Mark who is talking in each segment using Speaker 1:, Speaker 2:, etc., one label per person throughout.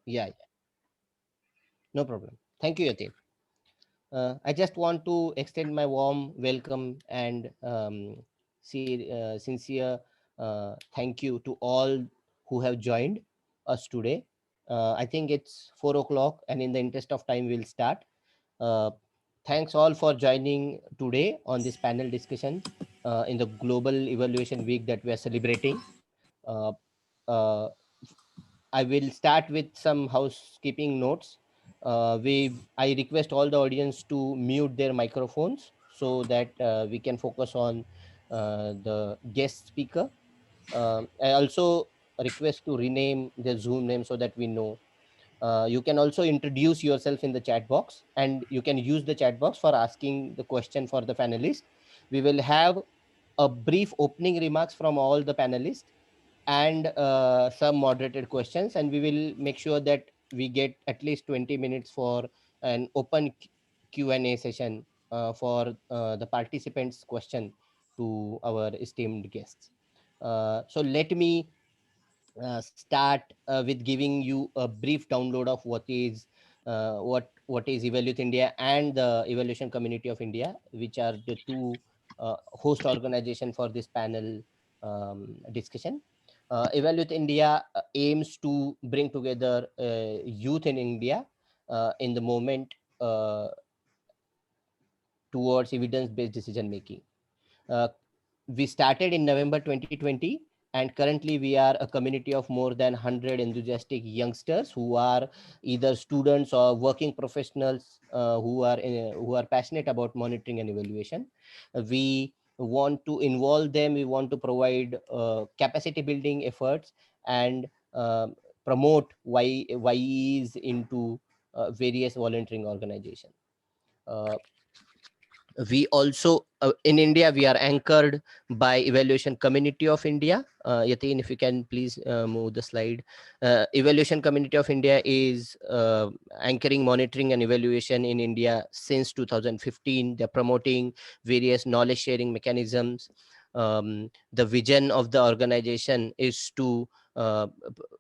Speaker 1: Yeah, yeah, no problem. Thank you, Yatin. I just want to extend my warm welcome and sincere thank you to all who have joined us today. I think it's 4 o'clock, and in the interest of time, we'll start. Uh, Thanks all for joining today on this panel discussion in the Global Evaluation Week that we are celebrating. Uh, uh, I will start with some housekeeping notes. I request all the audience to mute their microphones so that we can focus on the guest speaker. I also request to rename the Zoom name so that we know. You can also introduce yourself in the chat box, and you can use the chat box for asking the question for the panelists. We will have a brief opening remarks from all the panelists and some moderated questions, and we will make sure that we get at least 20 minutes for an open Q&A session for the participants question to our esteemed guests. So let me start with giving you a brief download of what is Evaluate India and the Evaluation Community of India, which are the two host organization for this panel discussion. Evaluate India aims to bring together youth in India in the moment towards evidence-based decision making. Uh, we started in November 2020, and currently we are a community of more than 100 enthusiastic youngsters who are either students or working professionals who are passionate about monitoring and evaluation. We want to involve them. We want to provide capacity building efforts and promote YEs into various volunteering organizations. Uh, we also in India we are anchored by Evaluation Community of India. Yatin, if you can please move the slide. Evaluation Community of India is anchoring monitoring and evaluation in India since 2015. They're promoting various knowledge sharing mechanisms. The vision of the organization is to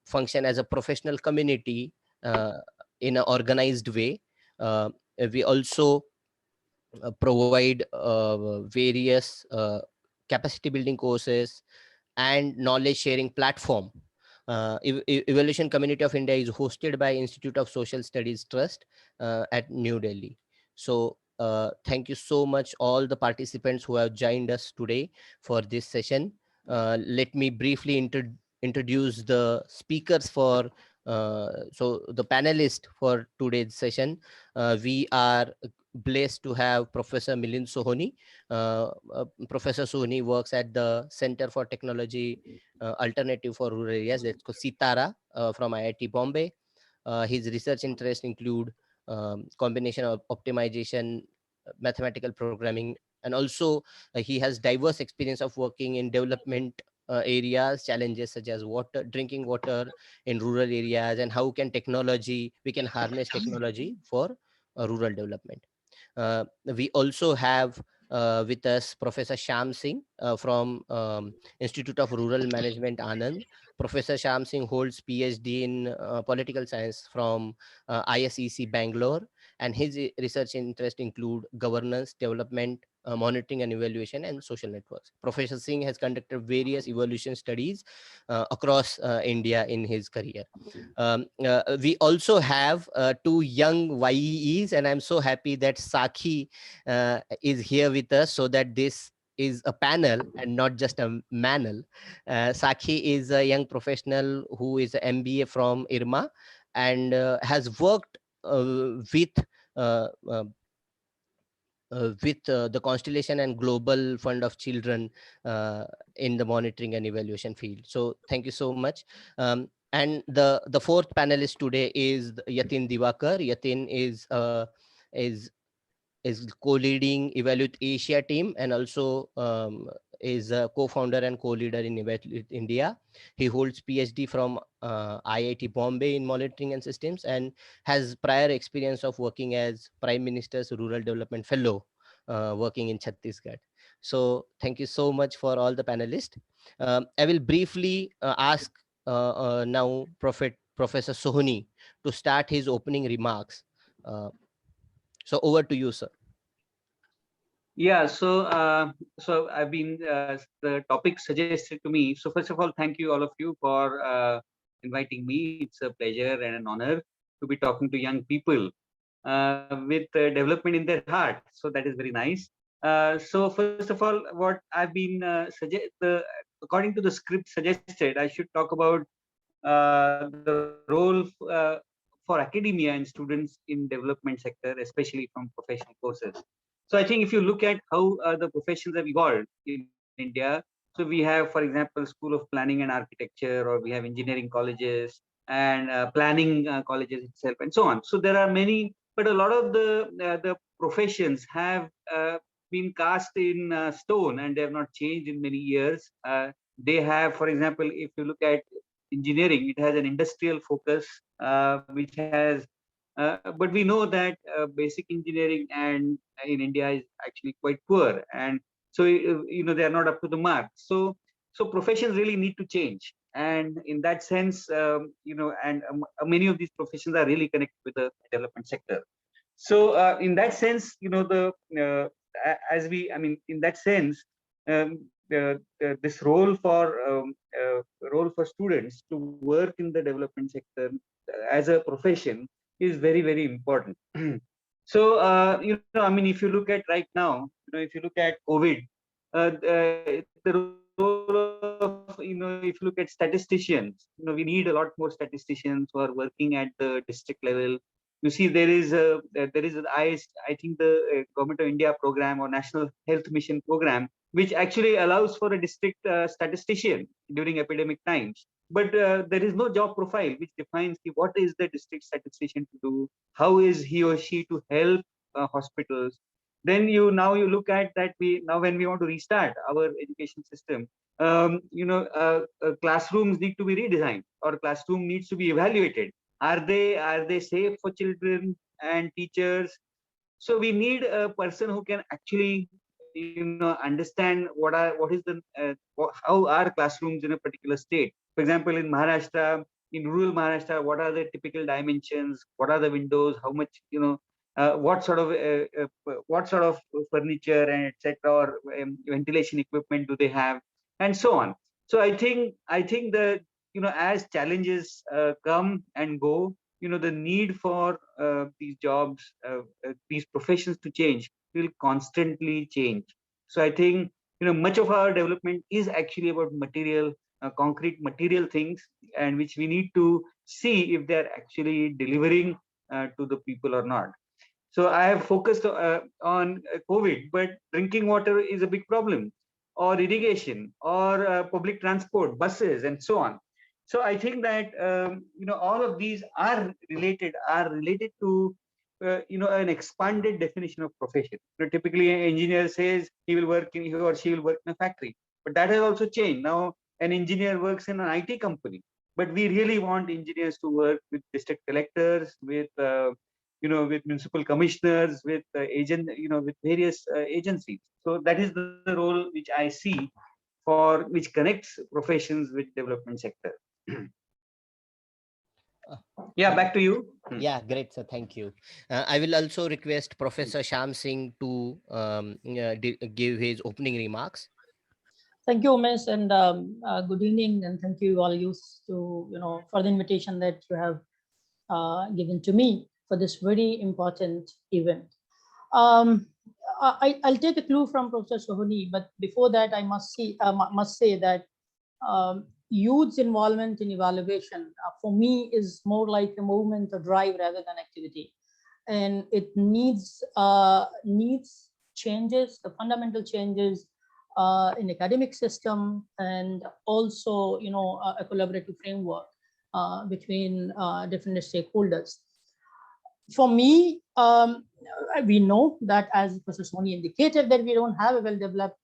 Speaker 1: function as a professional community in an organized way. uh, we also provide various capacity building courses and knowledge sharing platform. Evaluation Community of India is hosted by Institute of Social Studies Trust at New Delhi. So thank you so much all the participants who have joined us today for this session. Let me briefly introduce the speakers for so the panelist for today's session. We are blessed to have Professor Milind Sohoni. Professor Sohoni works at the Center for Technology Alternative for Rural Areas, that's called Sitara, from IIT Bombay. His research interests include combination of optimization, mathematical programming, and also he has diverse experience of working in development areas, challenges such as water, drinking water in rural areas, and how can technology, we can harness technology for rural development. We also have with us Professor Sham Singh from Institute of Rural Management, Anand. Professor Sham Singh holds PhD in political science from ISEC Bangalore, and his research interest include governance, development, monitoring and evaluation, and social networks. Professor Singh has conducted various evaluation studies across India in his career. We also have two young YEs, and I'm so happy that Sakhi is here with us so that this is a panel and not just a manel. Sakhi is a young professional who is an MBA from IRMA and has worked with uh, uh, the Constellation and Global Fund of Children in the monitoring and evaluation field. So thank you so much. And the fourth panelist today is Yatin Divakar. Yatin is is co-leading Evaluate Asia team, and also is a co-founder and co-leader in Evaluate India. He holds PhD from IIT Bombay in monitoring and systems, and has prior experience of working as Prime Minister's Rural Development Fellow, working in Chhattisgarh. So thank you so much for all the panelists. I will briefly ask now Professor Sohoni to start his opening remarks. So over to you, sir.
Speaker 2: Yeah, so I've been the topic suggested to me. So first of all, thank you all of you for inviting me. It's a pleasure and an honor to be talking to young people with development in their heart. So that is very nice. So first of all, what I've been according to the script suggested, I should talk about the role for academia and students in development sector, especially from professional courses. So I think if you look at how the professions have evolved in India, so we have, for example, School of Planning and Architecture, or we have engineering colleges and planning colleges itself, and so on. So there are many, but a lot of the professions have been cast in stone, and they have not changed in many years. They have, for example, if you look at engineering, it has an industrial focus, which has but we know that basic engineering and in India is actually quite poor, and so they are not up to the mark. So professions really need to change, and in that sense, and many of these professions are really connected with the development sector. So in that sense, as we, I mean, in that sense, this role for students to work in the development sector as a profession is very, very important. So I mean, if you look at right now, if you look at COVID, the role of, if you look at statisticians, we need a lot more statisticians who are working at the district level. You see, I think the Government of India program or National Health Mission program, which actually allows for a district statistician during epidemic times. But there is no job profile which defines what is the district statistician to do, how is he or she to help hospitals. Then now you look at that, we now when we want to restart our education system, classrooms need to be redesigned, or classroom needs to be evaluated. Are they safe for children and teachers? So we need a person who can actually understand what is the how are classrooms in a particular state. For example, in Maharashtra, in rural Maharashtra, what are the typical dimensions, what are the windows, how much, what sort of furniture and etc., or ventilation equipment do they have, and so on. So I think that as challenges come and go, the need for these jobs, these professions to change will constantly change. So I think much of our development is actually about material, concrete material things, and which we need to see if they're actually delivering to the people or not. So I have focused on COVID, but drinking water is a big problem, or irrigation, or public transport, buses, and so on. So I think that all of these are related to an expanded definition of profession. Typically, an engineer says he or she will work in a factory, but that has also changed. Now, an engineer works in an IT company, but we really want engineers to work with district collectors, with municipal commissioners, with with various agencies. So that is the role which I see which connects professions with development sector. Yeah, back to you.
Speaker 1: Yeah, great, sir. Thank you. I will also request Professor Sham Singh to give his opening remarks.
Speaker 3: Thank you, Umesh, and good evening, and thank you all for the invitation that you have given to me for this very important event. I'll take a clue from Professor Sohoni, but before that, I must say that youth's involvement in evaluation for me is more like a movement or drive rather than activity, and it needs changes, the fundamental changes in academic system, and also a collaborative framework between different stakeholders. For me, we know that, as Professor Soni indicated, that we don't have a well-developed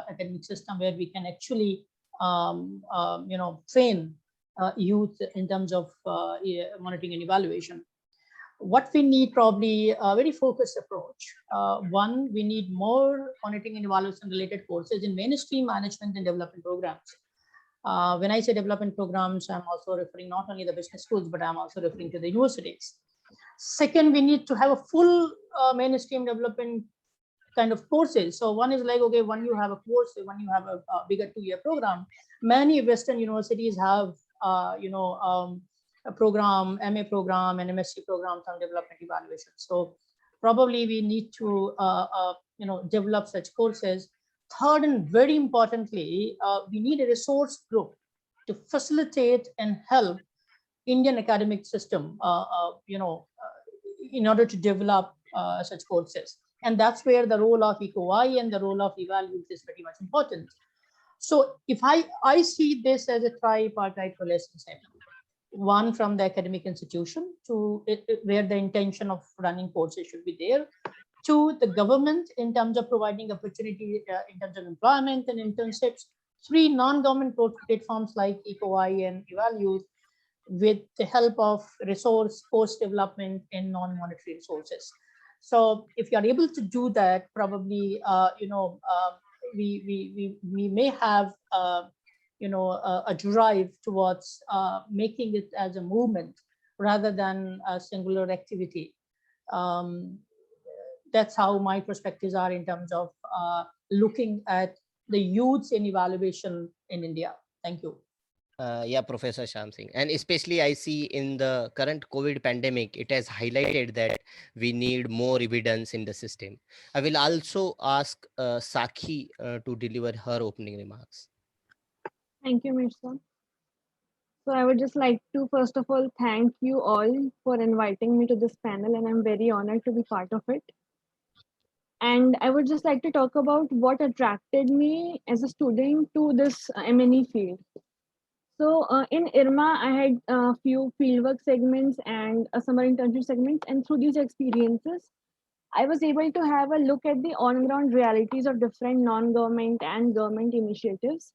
Speaker 3: academic system where we can actually train youth in terms of monitoring and evaluation. What we need probably a very focused approach. One, we need more monitoring and evaluation related courses in mainstream management and development programs. When I say development programs, I'm also referring not only the business schools, but I'm also referring to the universities. Second, we need to have a full mainstream development kind of courses. So one is like, okay, when you have a course, when you have a bigger 2-year program, many Western universities have, a program, MA program and MSc programs on development evaluation. So probably we need to, develop such courses. Third, and very importantly, we need a resource group to facilitate and help Indian academic system, in order to develop such courses. And that's where the role of ECOI and the role of evaluators is pretty much important. So if I see this as a tripartite relationship, one from the academic institution to where the intention of running courses should be there, to the government in terms of providing opportunity in terms of employment and internships, three non-government platforms like ECOI and Evaluate, with the help of resource course development and non-monetary resources. So if you are able to do that, probably we may have a drive towards making it as a movement rather than a singular activity. That's how my perspectives are in terms of looking at the youths in evaluation in India. Thank you.
Speaker 1: Yeah, Professor Sham Singh. And especially I see in the current COVID pandemic, it has highlighted that we need more evidence in the system. I will also ask Sakhi to deliver her opening remarks.
Speaker 4: Thank you, Mirza. So I would just like to first of all thank you all for inviting me to this panel, and I'm very honored to be part of it. And I would just like to talk about what attracted me as a student to this M&E field. So in IRMA, I had a few fieldwork segments and a summer internship segment, and through these experiences, I was able to have a look at the on-ground realities of different non-government and government initiatives.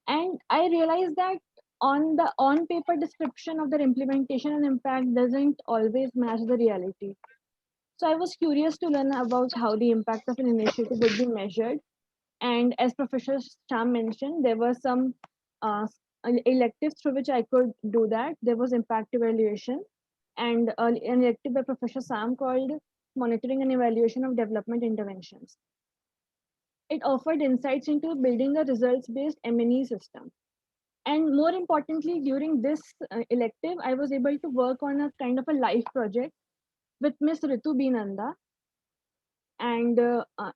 Speaker 4: And I realized that on the on-paper description of their implementation and impact doesn't always match the reality. So I was curious to learn about how the impact of an initiative would be measured. And as Professor Sham mentioned, there were some electives through which I could do that. There was impact evaluation and an elective by Professor Sam called monitoring and evaluation of development interventions. It offered insights into building a results-based M&E system. And more importantly, during this elective, I was able to work on a kind of a life project with Miss Ritu B. Nanda. And I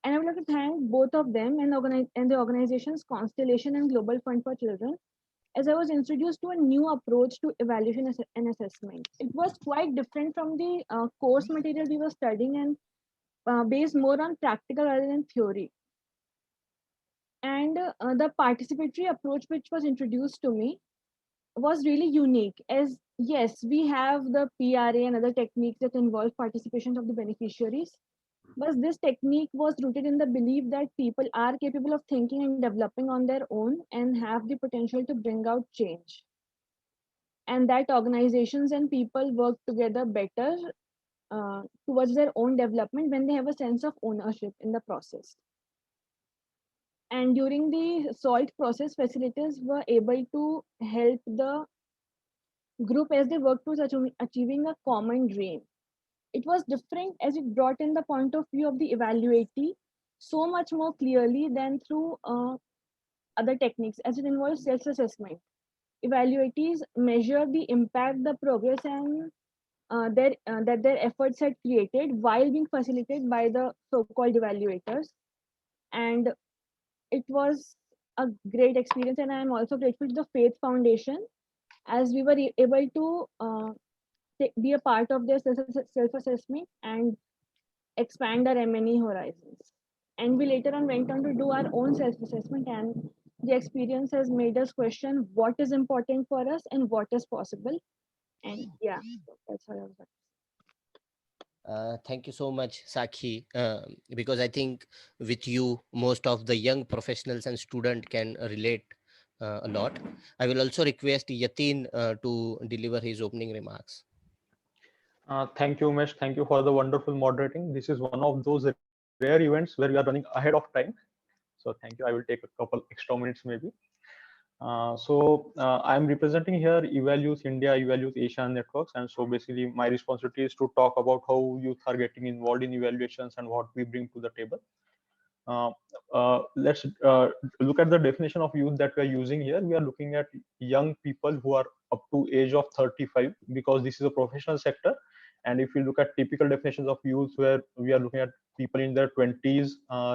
Speaker 4: would like to thank both of them and the organizations Constellation and Global Fund for Children, as I was introduced to a new approach to evaluation and assessment. It was quite different from the course material we were studying and based more on practical rather than theory. And the participatory approach which was introduced to me was really unique, as yes, we have the PRA and other techniques that involve participation of the beneficiaries. But this technique was rooted in the belief that people are capable of thinking and developing on their own and have the potential to bring out change. And that organizations and people work together better towards their own development when they have a sense of ownership in the process. And during the SALT process, facilitators were able to help the group as they worked towards achieving a common dream. It was different as it brought in the point of view of the evaluatee so much more clearly than through other techniques, as it involves self-assessment. Evaluatees measure the impact, the progress, and that their efforts had created while being facilitated by the so-called evaluators. And it was a great experience, and I am also grateful to the Faith Foundation, as we were able to be a part of their self-assessment and expand our M&E horizons. And we later on went on to do our own self-assessment, and the experience has made us question what is important for us and what is possible. And yeah, that's how I was.
Speaker 1: Thank you so much, Sakhi, because I think with you, most of the young professionals and students can relate a lot. I will also request Yatin to deliver his opening remarks.
Speaker 5: Thank you, Umesh. Thank you for the wonderful moderating. This is one of those rare events where we are running ahead of time. So thank you. I will take a couple extra minutes maybe. I'm representing here Evaluate India, Evaluate Asia networks, and so basically my responsibility is to talk about how youth are getting involved in evaluations and what we bring to the table. Let's look at the definition of youth that we are using here. We are looking at young people who are up to age of 35 because this is a professional sector. And if you look at typical definitions of youth where we are looking at people in their 20s,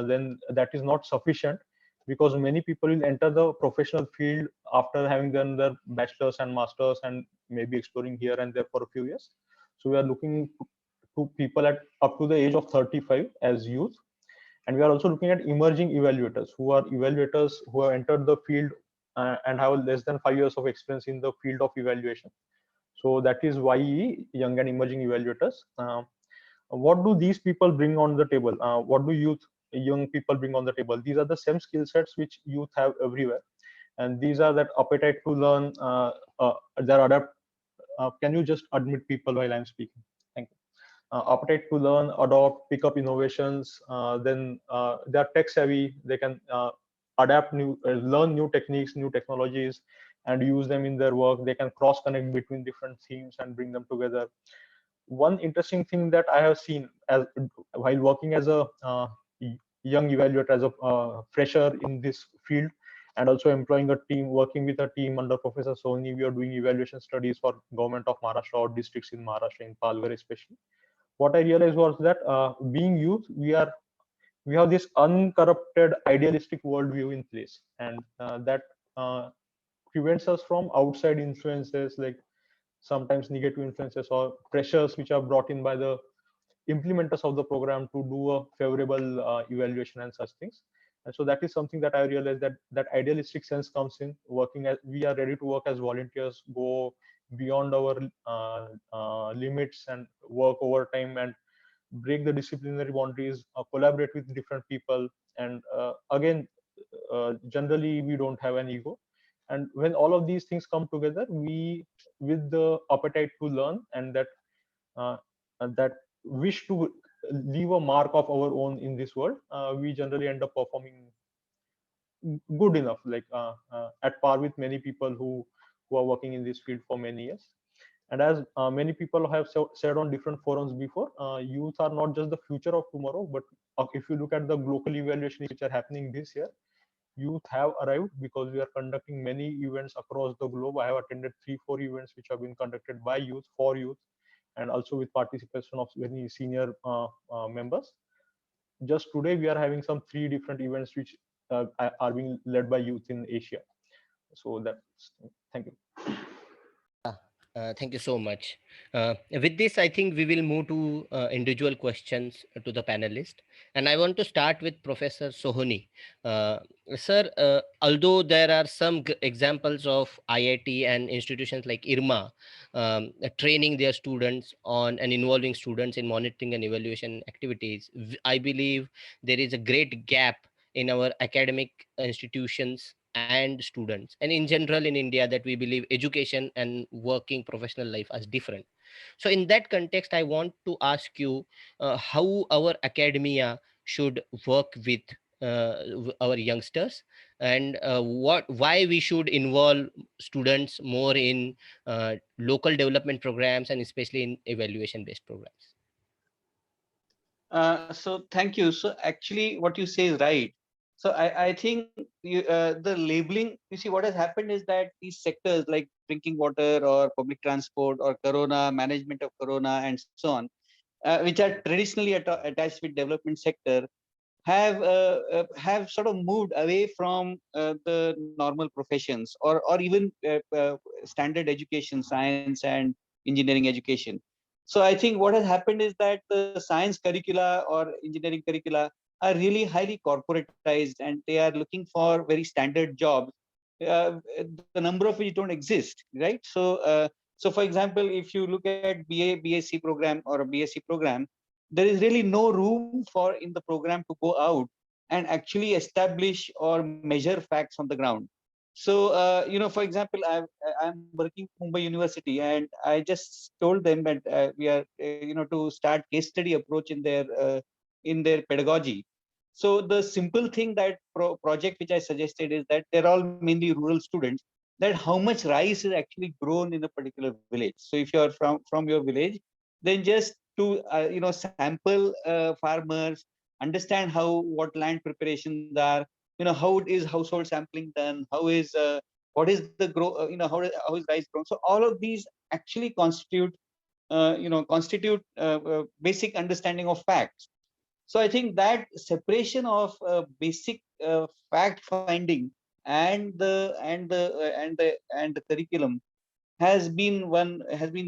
Speaker 5: then that is not sufficient because many people will enter the professional field after having done their bachelor's and master's and maybe exploring here and there for a few years. So we are looking to people at up to the age of 35 as youth. And we are also looking at emerging evaluators who have entered the field and have less than 5 years of experience in the field of evaluation. So that is YE, young and emerging evaluators. What do these people bring on the table? What do young people bring on the table? These are the same skill sets which youth have everywhere, and these are that appetite to learn, their adapt. Can you just admit people while I'm speaking? Thank you. Appetite to learn, adopt, pick up innovations. Then they are tech savvy. They can learn new techniques, new technologies, and use them in their work. They can cross connect between different themes and bring them together. One interesting thing that I have seen as while working as a young evaluator, as a fresher in this field, and also employing a team, working with a team under Professor Soni, we are doing evaluation studies for government of Maharashtra or districts in Maharashtra, in Palghar especially. What I realized was that being youth, we have this uncorrupted idealistic worldview in place, and that prevents us from outside influences like sometimes negative influences or pressures which are brought in by the implementers of the program to do a favorable evaluation and such things. And so that is something that I realized, that idealistic sense comes in working as we are ready to work as volunteers, go beyond our limits and work overtime and break the disciplinary boundaries, collaborate with different people, and again, generally we don't have an ego. And when all of these things come together, we, with the appetite to learn and uh, that wish to leave a mark of our own in this world, we generally end up performing good enough, like at par with many people who are working in this field for many years. And as many people have said on different forums before, youth are not just the future of tomorrow, but if you look at the local evaluations which are happening this year, youth have arrived because we are conducting many events across the globe. I have attended 3-4 events which have been conducted by youth for youth, and also with participation of many senior members. Just today, we are having some 3 different events which are being led by youth in Asia. So that's, thank you.
Speaker 1: Yeah, thank you so much. With this, I think we will move to individual questions to the panelist. And I want to start with Professor Sohoni. Uh, Sir, although there are some examples of IIT and institutions like IRMA training their students on and involving students in monitoring and evaluation activities, I believe there is a great gap in our academic institutions and students, and in general in India, that we believe education and working professional life as different. So in that context, I want to ask you how our academia should work with our youngsters, and what why we should involve students more in local development programs and especially in evaluation based programs.
Speaker 2: So thank you. So actually, what you say is right. So I think the labeling, you see, what has happened is that these sectors like drinking water or public transport or corona, management of corona, and so on, which are traditionally attached with development sector, have sort of moved away from the normal professions or even standard education, science and engineering education. So I think what has happened is that the science curricula or engineering curricula are really highly corporatized, and they are looking for very standard jobs, the number of which don't exist, right? So for example, if you look at BSc program or a BSc program, there is really no room for in the program to go out and actually establish or measure facts on the ground. So for example, I'm working Mumbai University, and I just told them that we are to start case study approach in their pedagogy. So the simple thing that project which I suggested is that they're all mainly rural students, that how much rice is actually grown in a particular village. So if you're from your village, then just to sample farmers, understand what land preparations are, how is household sampling done, how is what is the grow, how is rice grown. So all of these actually constitute basic understanding of facts. So I think that separation of basic fact finding and the curriculum has been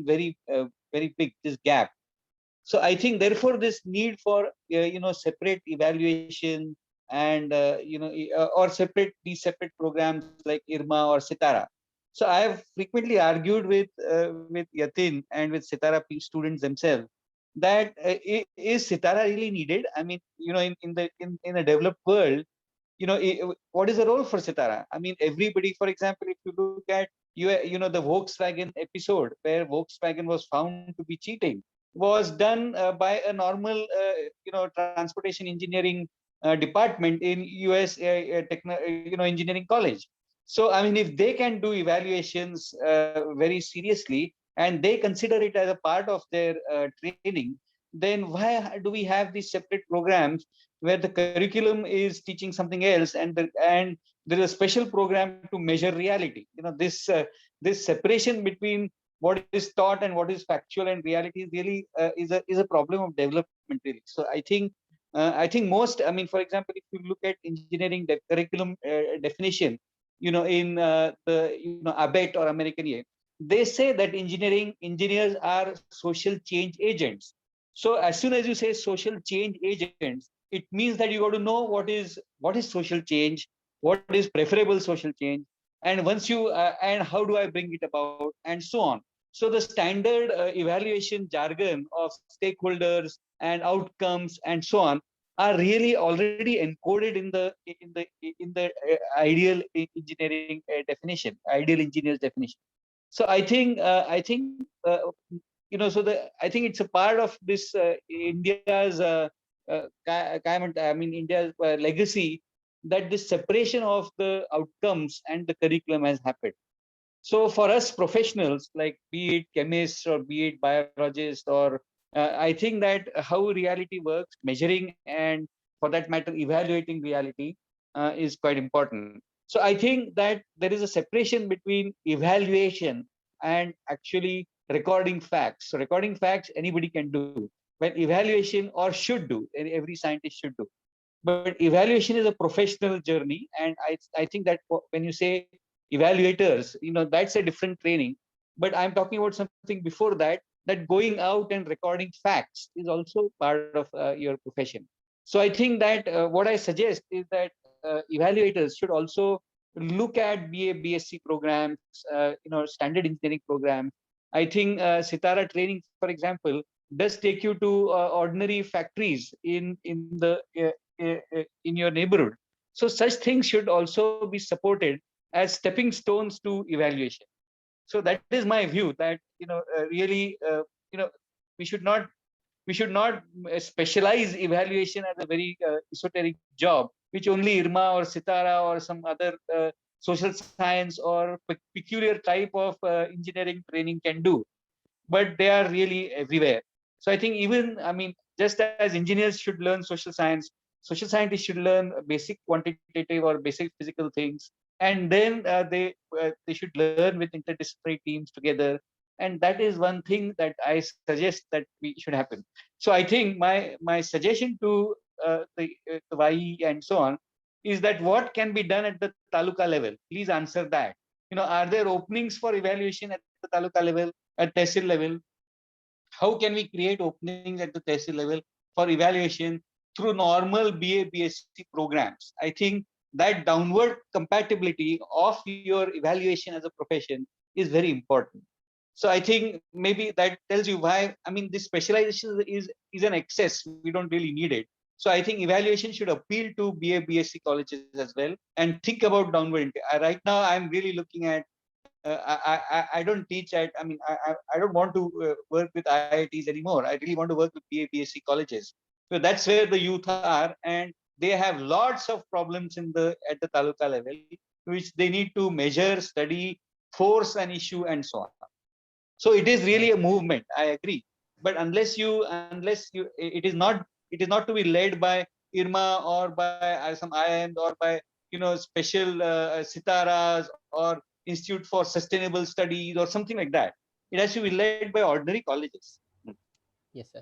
Speaker 2: very big, this gap. So I think therefore this need for separate evaluation and or separate programs like IRMA or Sitara. So I have frequently argued with Yatin and with Sitara students themselves that is Sitara really needed? I mean, in a developed world, what is the role for Sitara? I mean, everybody, for example, if you look at the Volkswagen episode where Volkswagen was found to be cheating, was done by a normal transportation engineering department in US engineering college. So I mean, if they can do evaluations very seriously and they consider it as a part of their training, then why do we have these separate programs where the curriculum is teaching something else and there is a special program to measure reality? This separation between what is taught and what is factual and reality really is a problem of development really. So I think most, I mean, for example, if you look at engineering curriculum definition, in the ABET or American Year, they say that engineers are social change agents. So as soon as you say social change agents, it means that you got to know what is social change, what is preferable social change, and once you and how do I bring it about, and so on. So the standard evaluation jargon of stakeholders and outcomes and so on are really already encoded in the ideal engineering definition, ideal engineer's definition. So I think it's a part of this India's India's legacy, that this separation of the outcomes and the curriculum has happened. So for us professionals, like be it chemists or be it biologists, or I think that how reality works, measuring and for that matter evaluating reality is quite important. So I think that there is a separation between evaluation and actually recording facts. So recording facts anybody can do, but evaluation or should do, every scientist should do. But evaluation is a professional journey, and I think that when you say evaluators, that's a different training. But I'm talking about something before that, that going out and recording facts is also part of your profession. So I think that what I suggest is that evaluators should also look at BSc programs, standard engineering programs. I think Sitara training, for example, does take you to ordinary factories in your neighborhood. So such things should also be supported as stepping stones to evaluation. So that is my view, that really we should not specialize evaluation as a very esoteric job, which only IRMA or Sitara or some other social science or peculiar type of engineering training can do. But they are really everywhere. So I think even, I mean, just as engineers should learn social science, social scientists should learn basic quantitative or basic physical things, and then they should learn with interdisciplinary teams together. And that is one thing that I suggest that we should happen. So I think my suggestion to the YE and so on is that what can be done at the taluka level? Please answer that. Are there openings for evaluation at the taluka level, at tehsil level? How can we create openings at the tehsil level for evaluation through normal BSc programs? I think that downward compatibility of your evaluation as a profession is very important. So I think maybe that tells you why, I mean, this specialization is an excess. We don't really need it. So I think evaluation should appeal to BSc colleges as well, and think about downward. Right now, I'm really looking at I don't teach at, I mean, I don't want to work with IITs anymore. I really want to work with BSc colleges. So that's where the youth are, and they have lots of problems at the taluka level, which they need to measure, study, force an issue, and so on. So it is really a movement. I agree. But unless it is not to be led by IRMA or by some IIM or by special sitaras or Institute for Sustainable Studies or something like that. It has to be led by ordinary colleges.
Speaker 1: Yes, sir.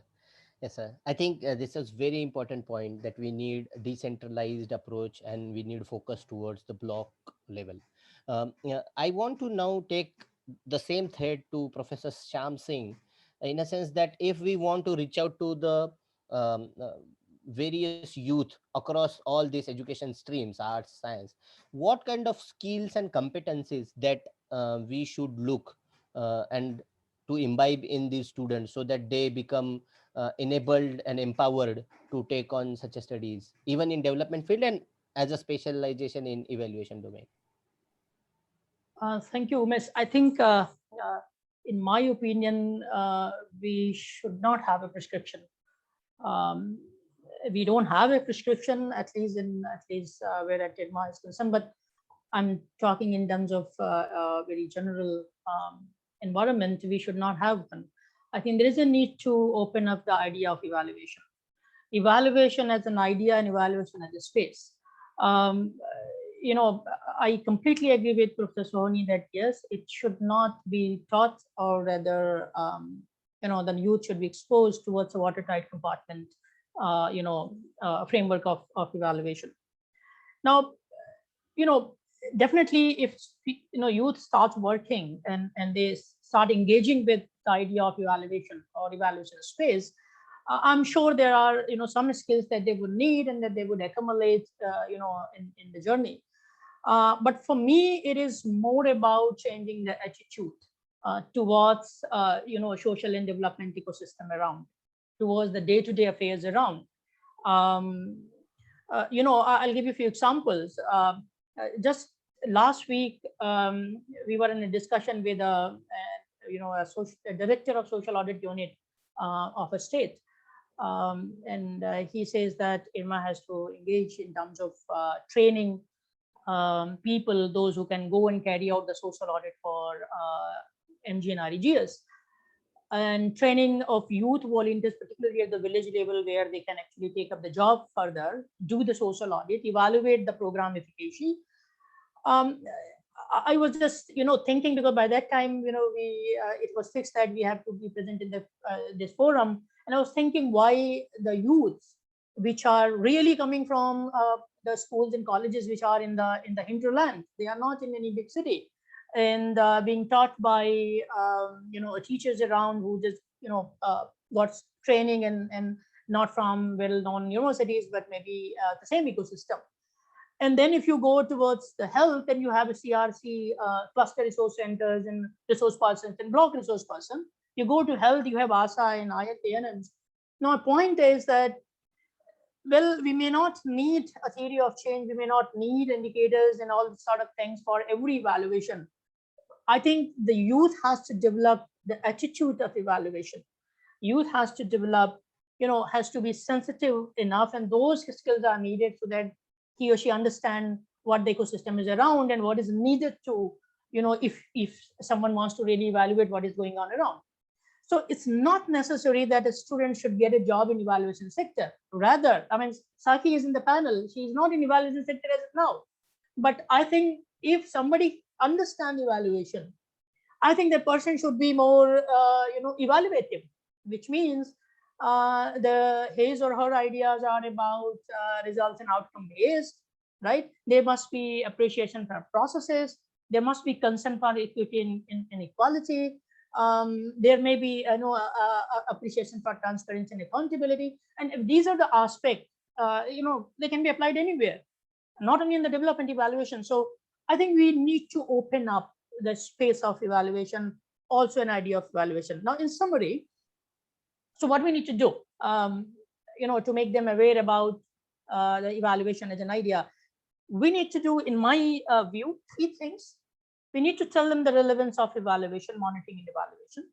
Speaker 1: Yes, sir. I think this is very important point that we need a decentralized approach and we need focus towards the block level. Yeah, I want to now take the same thread to Professor Shyam Singh, in a sense that if we want to reach out to the um, uh, various youth across all these education streams, arts, science, what kind of skills and competencies that we should look and to imbibe in these students so that they become enabled and empowered to take on such a studies, even in development field and as a specialization in evaluation domain.
Speaker 3: Thank you, Umesh. I think, in my opinion, we should not have a prescription. Um, we don't have a prescription, at least where at IRMA is concerned. But I'm talking in terms of very general environment. We should not have one. I think there is a need to open up the idea of evaluation. Evaluation as an idea and evaluation as a space. I completely agree with Professor Sohani that yes, it should not be taught, or rather, the youth should be exposed towards a watertight compartment, framework of evaluation. Now, definitely, if youth starts working and they start engaging with the idea of evaluation or evaluation space, I'm sure there are some skills that they would need and that they would accumulate in the journey. But for me, it is more about changing the attitude towards social and development ecosystem around, towards the day-to-day affairs around. I'll give you a few examples. Just last week, we were in a discussion with a director of social audit unit of a state. And he says that IRMA has to engage in terms of training people, those who can go and carry out the social audit for MG and REGS, and training of youth volunteers, particularly at the village level, where they can actually take up the job further, do the social audit, evaluate the program efficacy. I was just thinking, because by that time it was fixed that we have to be present in this forum, and I was thinking why the youths, which are really coming from the schools and colleges which are in the hinterland, they are not in any big city, and being taught by teachers around who just got training and not from well-known universities, but maybe the same ecosystem. And then if you go towards the health, then you have a CRC, cluster resource centers and resource persons and block resource person. You go to health, you have ASA and ANMs. Now, point is that, well, we may not need a theory of change. We may not need indicators and all sort of things for every evaluation. I think the youth has to develop the attitude of evaluation. Youth has to develop, has to be sensitive enough, and those skills are needed so that he or she understand what the ecosystem is around and what is needed to, if someone wants to really evaluate what is going on around. So it's not necessary that a student should get a job in evaluation sector. Rather, I mean, Saki is in the panel. She is not in evaluation sector as of now. But I think if somebody understands evaluation, I think that person should be more, evaluative, which means his or her ideas are about results and outcome based, right? There must be appreciation for processes. There must be concern for equity and equality. There may be appreciation for transparency and accountability. And if these are the aspects, they can be applied anywhere, not only in the development evaluation. So I think we need to open up the space of evaluation, also an idea of evaluation. Now, in summary, so what we need to do, to make them aware about the evaluation as an idea, we need to do, in my view, 3 things. We need to tell them the relevance of evaluation, monitoring and evaluation.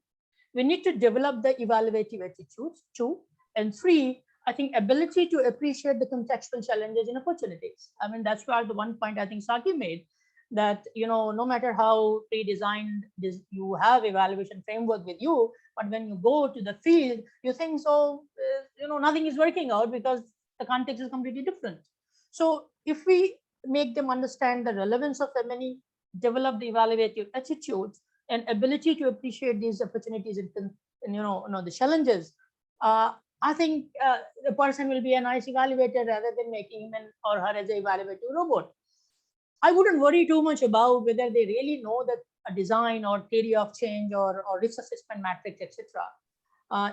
Speaker 3: We need to develop the evaluative attitudes, 2. And 3, I think ability to appreciate the contextual challenges and opportunities. I mean, that's where the one point I think Saki made, that no matter how pre-designed this, you have evaluation framework with you, but when you go to the field, you think so nothing is working out because the context is completely different. So if we make them understand the relevance of M&E, develop the evaluative attitudes and ability to appreciate these opportunities and the challenges, I think the person will be a nice evaluator rather than making him or her as an evaluative robot. I wouldn't worry too much about whether they really know that a design or theory of change or risk assessment matrix, etc.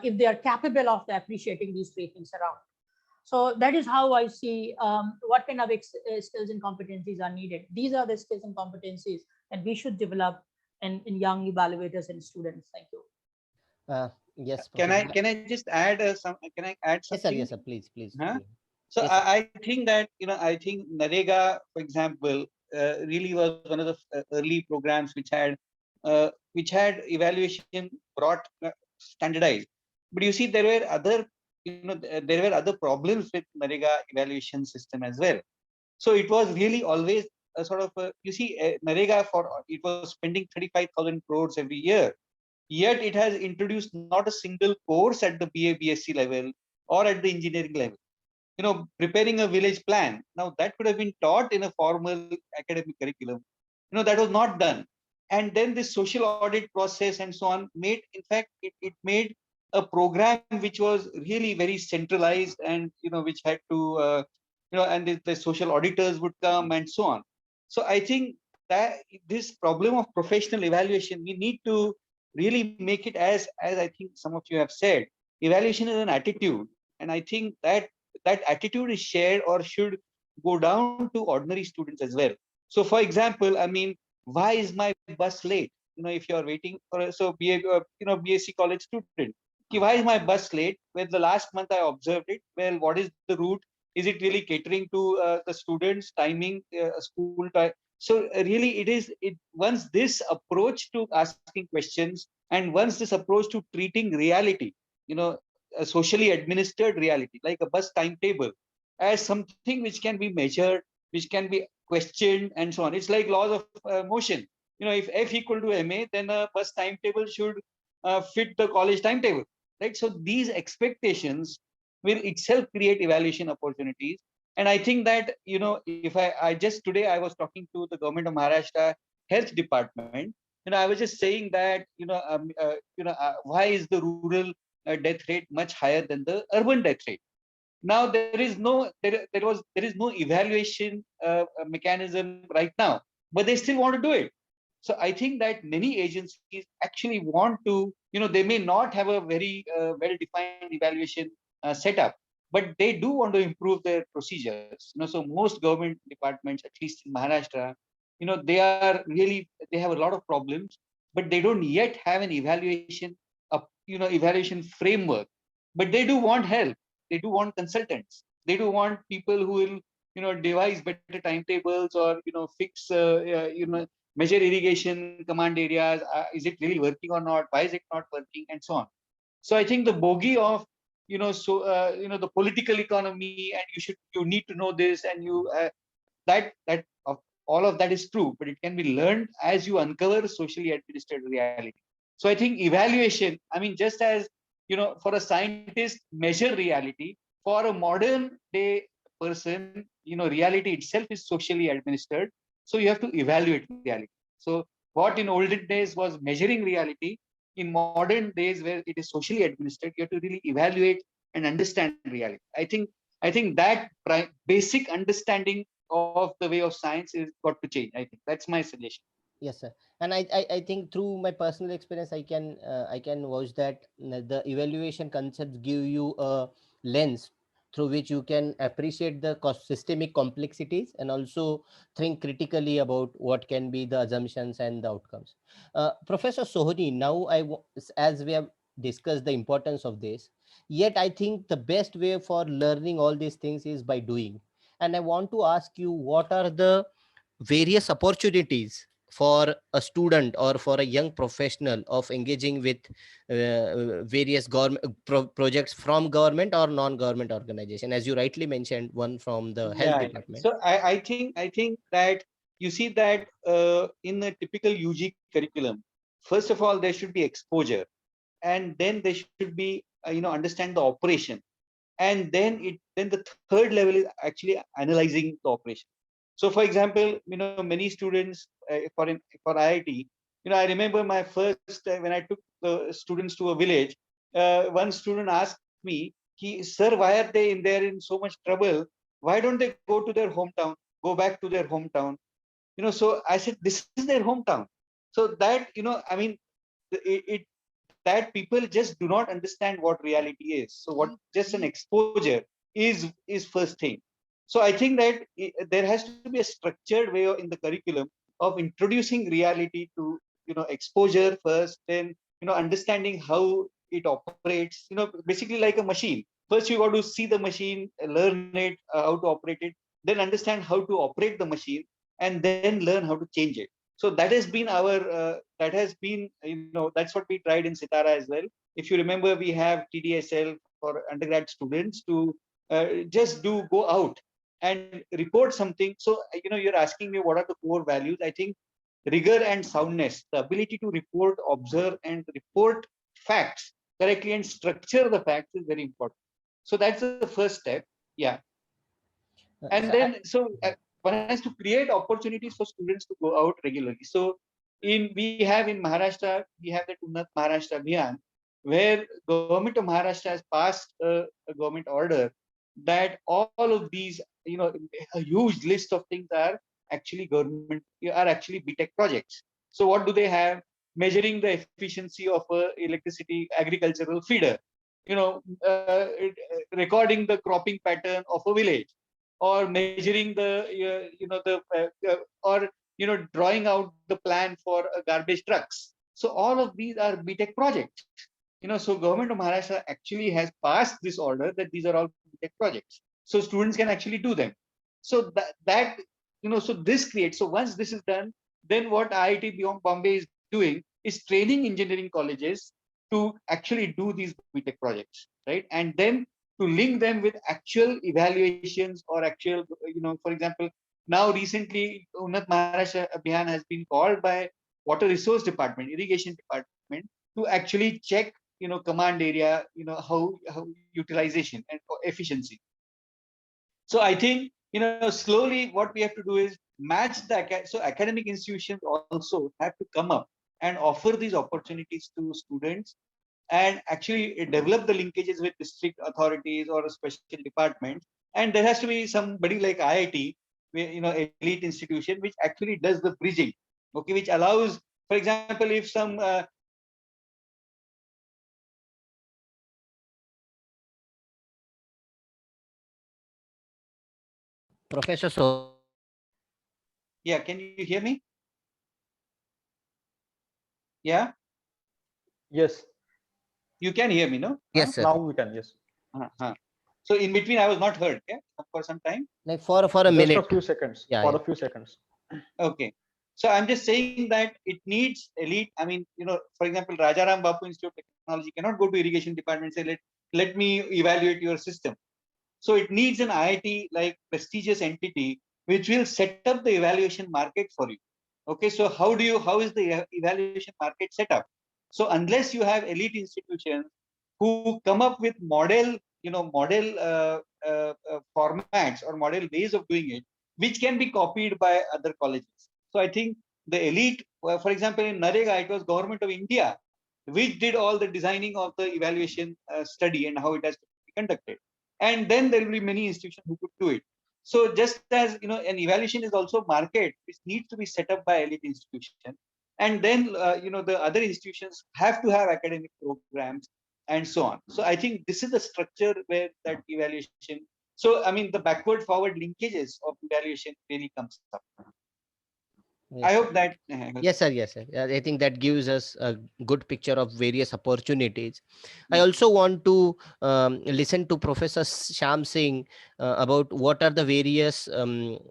Speaker 3: If they are capable of appreciating these three things around. So that is how I see what kind of skills and competencies are needed. These are the skills and competencies that we should develop in young evaluators and students. Thank you.
Speaker 1: Yes,
Speaker 2: Can
Speaker 1: Professor.
Speaker 2: I just add can I add
Speaker 1: Yes, sir.
Speaker 2: something?
Speaker 1: Yes, sir. Please, please.
Speaker 2: Huh?
Speaker 1: Please.
Speaker 2: So
Speaker 1: Yes, sir.
Speaker 2: I think that I think Narega, for example, really was one of the early programs which had evaluation brought standardized. But you see, there were other problems with Narega evaluation system as well. So it was really always a sort of Narega it was spending 35,000 crores every year. Yet it has introduced not a single course at the BA BSc level or at the engineering level. Preparing a village plan. Now that could have been taught in a formal academic curriculum. That was not done. And then this social audit process and so on in fact, it made a program which was really very centralized and, which had to, and the social auditors would come and so on. So I think that this problem of professional evaluation, we need to really make it as I think some of you have said, evaluation is an attitude. And I think that attitude is shared or should go down to ordinary students as well. So for example, I mean, why is my bus late? If you're waiting for BSc college student, why is my bus late? Well, the last month I observed it. Well, what is the route? Is it really catering to the students' timing, school time? So really, once this approach to asking questions and once this approach to treating reality, a socially administered reality like a bus timetable as something which can be measured, which can be questioned and so on. It's like laws of motion. If F equal to MA, then a bus timetable should fit the college timetable, right? So these expectations will itself create evaluation opportunities. And I think that, if I just today I was talking to the government of Maharashtra health department, I was just saying that, why is the rural death rate much higher than the urban death rate? Now there is no evaluation mechanism right now, but they still want to do it. So I think that many agencies actually want to, they may not have a very well-defined evaluation setup, but they do want to improve their procedures. So most government departments, at least in Maharashtra, they have a lot of problems, but they don't yet have an evaluation framework. But they do want help. They do want consultants. They do want people who will, devise better timetables or, fix, measure irrigation command areas. Is it really working or not? Why is it not working? And so on. So I think the bogey of, the political economy and you need to know this and all of that is true, but it can be learned as you uncover socially administered reality. So I think evaluation, I mean, just as, for a scientist measure reality, for a modern day person, reality itself is socially administered. So you have to evaluate reality. So what in olden days was measuring reality, in modern days where it is socially administered, you have to really evaluate and understand reality. I think that basic understanding of the way of science is got to change. I think that's my suggestion.
Speaker 1: Yes, sir. And I think through my personal experience, I can vouch that the evaluation concepts give you a lens through which you can appreciate the systemic complexities and also think critically about what can be the assumptions and the outcomes. Professor Sohani, now as we have discussed the importance of this, yet I think the best way for learning all these things is by doing. And I want to ask you, what are the various opportunities for a student or for a young professional of engaging with various government projects from government or non-government organization, as you rightly mentioned, one from the health
Speaker 2: Yeah.
Speaker 1: department?
Speaker 2: So I think that you see that in a typical UG curriculum, first of all, there should be exposure, and then there should be understand the operation, and then the third level is actually analyzing the operation. So for example, many students for IIT, I remember my first when I took the students to a village, one student asked me, sir, why are they in there in so much trouble? Why don't they go to their hometown, go back to their hometown? So I said, this is their hometown. So that, I mean, it that people just do not understand what reality is. So what just an exposure is first thing. So I think that there has to be a structured way in the curriculum of introducing reality to exposure first, then understanding how it operates. Basically like a machine. First you got to see the machine, learn it, how to operate it, then understand how to operate the machine, and then learn how to change it. So that has been our that has been that's what we tried in Sitara as well. If you remember, we have TDSL for undergrad students to just go out and report something. So you're asking me what are the core values. I think rigor and soundness, the ability to report, observe, and report facts correctly and structure the facts is very important. So that's the first step. Yeah. And
Speaker 1: So
Speaker 2: then one has to create opportunities for students to go out regularly. So we have in Maharashtra, we have the Unnat Maharashtra Abhiyan, where government of Maharashtra has passed a government order that all of these, a huge list of things are actually BTech projects. So what do they have? Measuring the efficiency of a electricity agricultural feeder, recording the cropping pattern of a village, or measuring the or drawing out the plan for garbage trucks. So all of these are BTech projects. So government of Maharashtra actually has passed this order that these are all BTech projects, so students can actually do them. So that so this creates, so once this is done, then what IIT Bombay is doing is training engineering colleges to actually do these BTech projects, right? And then to link them with actual evaluations or actual, for example, now recently Unnat Maharashtra Abhiyan has been called by Water Resource Department, Irrigation Department, to actually check, command area, how utilization and efficiency. So I think, slowly what we have to do is match so academic institutions also have to come up and offer these opportunities to students, and actually develop the linkages with district authorities or special departments. And there has to be somebody like IIT, elite institution, which actually does the bridging, okay, which allows, for example, if some
Speaker 1: Professor So,
Speaker 2: yeah, can you hear me? Yeah,
Speaker 5: Yes,
Speaker 2: you can hear me, no?
Speaker 1: yes, sir.
Speaker 5: now we can. Yes,
Speaker 2: Uh-huh. So in between I was not heard, yeah, for some time.
Speaker 1: Like for a
Speaker 5: just
Speaker 1: minute.
Speaker 5: a few seconds.
Speaker 1: Yeah,
Speaker 5: For
Speaker 1: yeah.
Speaker 5: a few seconds.
Speaker 2: Okay. So I'm just saying that it needs elite. I mean, for example, Rajaram Bapu Institute of Technology cannot go to irrigation department and say, let me evaluate your system. So it needs an IIT like prestigious entity which will set up the evaluation market for you. Okay, so how is the evaluation market set up? So unless you have elite institutions who come up with model formats or model ways of doing it, which can be copied by other colleges. So I think the elite, for example, in Narega, it was Government of India which did all the designing of the evaluation study and how it has to be conducted. And then there will be many institutions who could do it. So just as an evaluation is also market, which needs to be set up by elite institution, and then the other institutions have to have academic programs and so on. So I think this is the structure where that evaluation. So I mean, the backward forward linkages of evaluation really comes up. I
Speaker 1: Yes, sir.
Speaker 2: hope that
Speaker 1: Yes, sir. Yes, sir. I think that gives us a good picture of various opportunities. I
Speaker 2: Mm.
Speaker 1: also want to listen to Professor Sham Singh about what are the various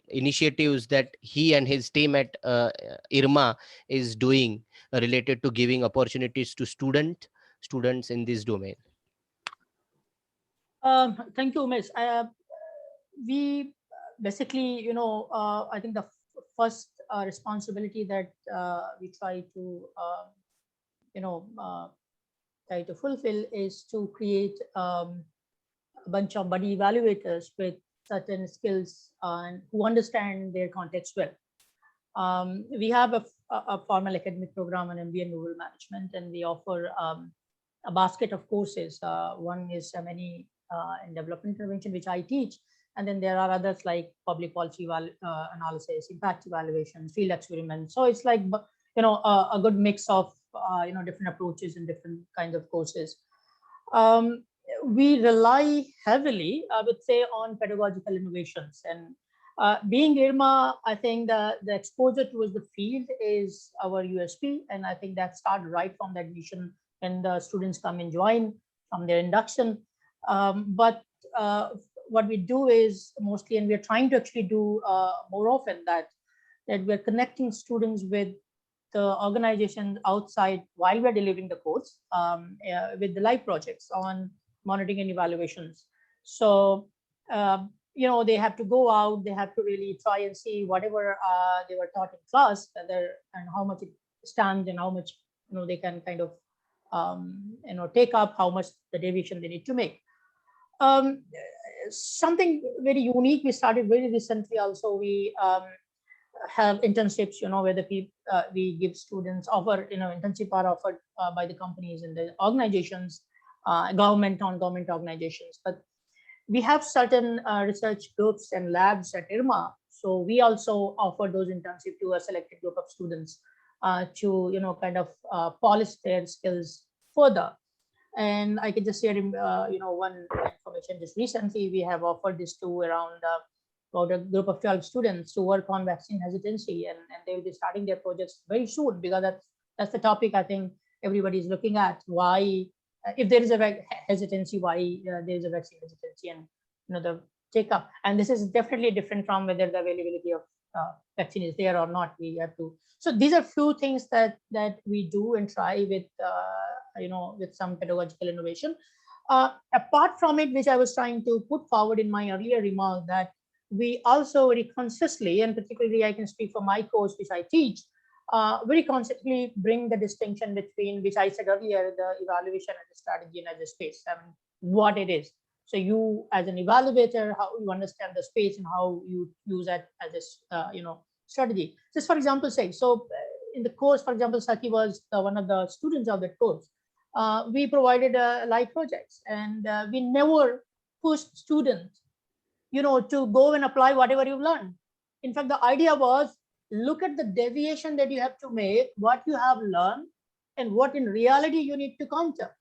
Speaker 1: initiatives that he and his team at IRMA is doing related to giving opportunities to students in this domain.
Speaker 3: Thank you, Umesh. We basically, I think the first responsibility that we try to, you know, uh, try to fulfill is to create a bunch of buddy evaluators with certain skills and who understand their context well. We have a formal academic program on MBA in rural management, and we offer a basket of courses. One is many in development intervention, which I teach, and then there are others like public policy analysis, impact evaluation, field experiments. So it's like a good mix of different approaches and different kinds of courses. Um, we rely heavily, I would say, on pedagogical innovations. And being IRMA, I think the exposure towards the field is our USP. And I think that started right from the admission when the students come and join from their induction. But what we do is mostly, and we're trying to actually do more often that we're connecting students with the organization outside while we're delivering the course with the live projects on monitoring and evaluations. So, they have to go out, they have to really try and see whatever they were taught in class, whether and how much it stands and how much, they can kind of, take up, how much the deviation they need to make. Um, Something very unique we started very recently also, we have internships, where the people we give students offer, internship are offered by the companies and the organizations, government, non-government organizations. But we have certain research groups and labs at IRMA, so we also offer those internships to a selected group of students to kind of polish their skills further. And I can just share, one information. Just recently, we have offered this to around about a group of 12 students to work on vaccine hesitancy, and they will be starting their projects very soon, because that's the topic I think everybody is looking at. Why, if there is a hesitancy, why there is a vaccine hesitancy, and the take up. And this is definitely different from whether the availability of vaccine is there or not. We have to. So these are few things that we do and try with with some pedagogical innovation. Apart from it, which I was trying to put forward in my earlier remark, that we also very consciously, and particularly I can speak for my course which I teach, very consciously bring the distinction between, which I said earlier, the evaluation as a strategy and as a space. I mean, what it is. So you, as an evaluator, how you understand the space and how you use that as a strategy. Just for example, say, so in the course, for example, Saki was one of the students of that course. We provided live projects, and we never pushed students, to go and apply whatever you've learned. In fact, the idea was, look at the deviation that you have to make, what you have learned, and what in reality you need to counter.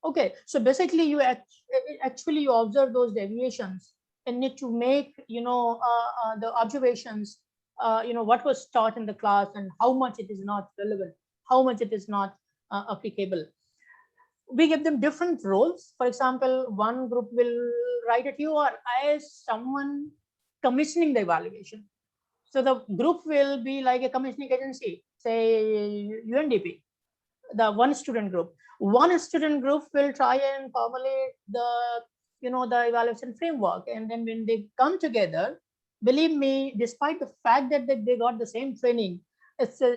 Speaker 3: Okay, so basically you actually you observe those deviations and need to make the observations, what was taught in the class and how much it is not relevant, how much it is not applicable. We give them different roles. For example, one group will write at you or as someone commissioning the evaluation. So the group will be like a commissioning agency, say UNDP, the one student group. One student group will try and formulate the evaluation framework. And then when they come together, believe me, despite the fact that they got the same training, it's a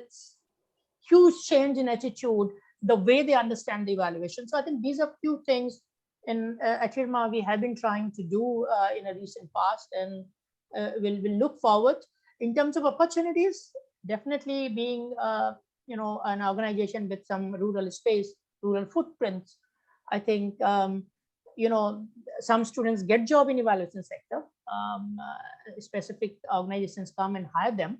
Speaker 3: huge change in attitude, the way they understand the evaluation. So I think these are few things in at IRMA we have been trying to do in a recent past, and we'll look forward. In terms of opportunities, definitely being an organization with some rural space, rural footprints, I think some students get job in evaluation sector. Specific organizations come and hire them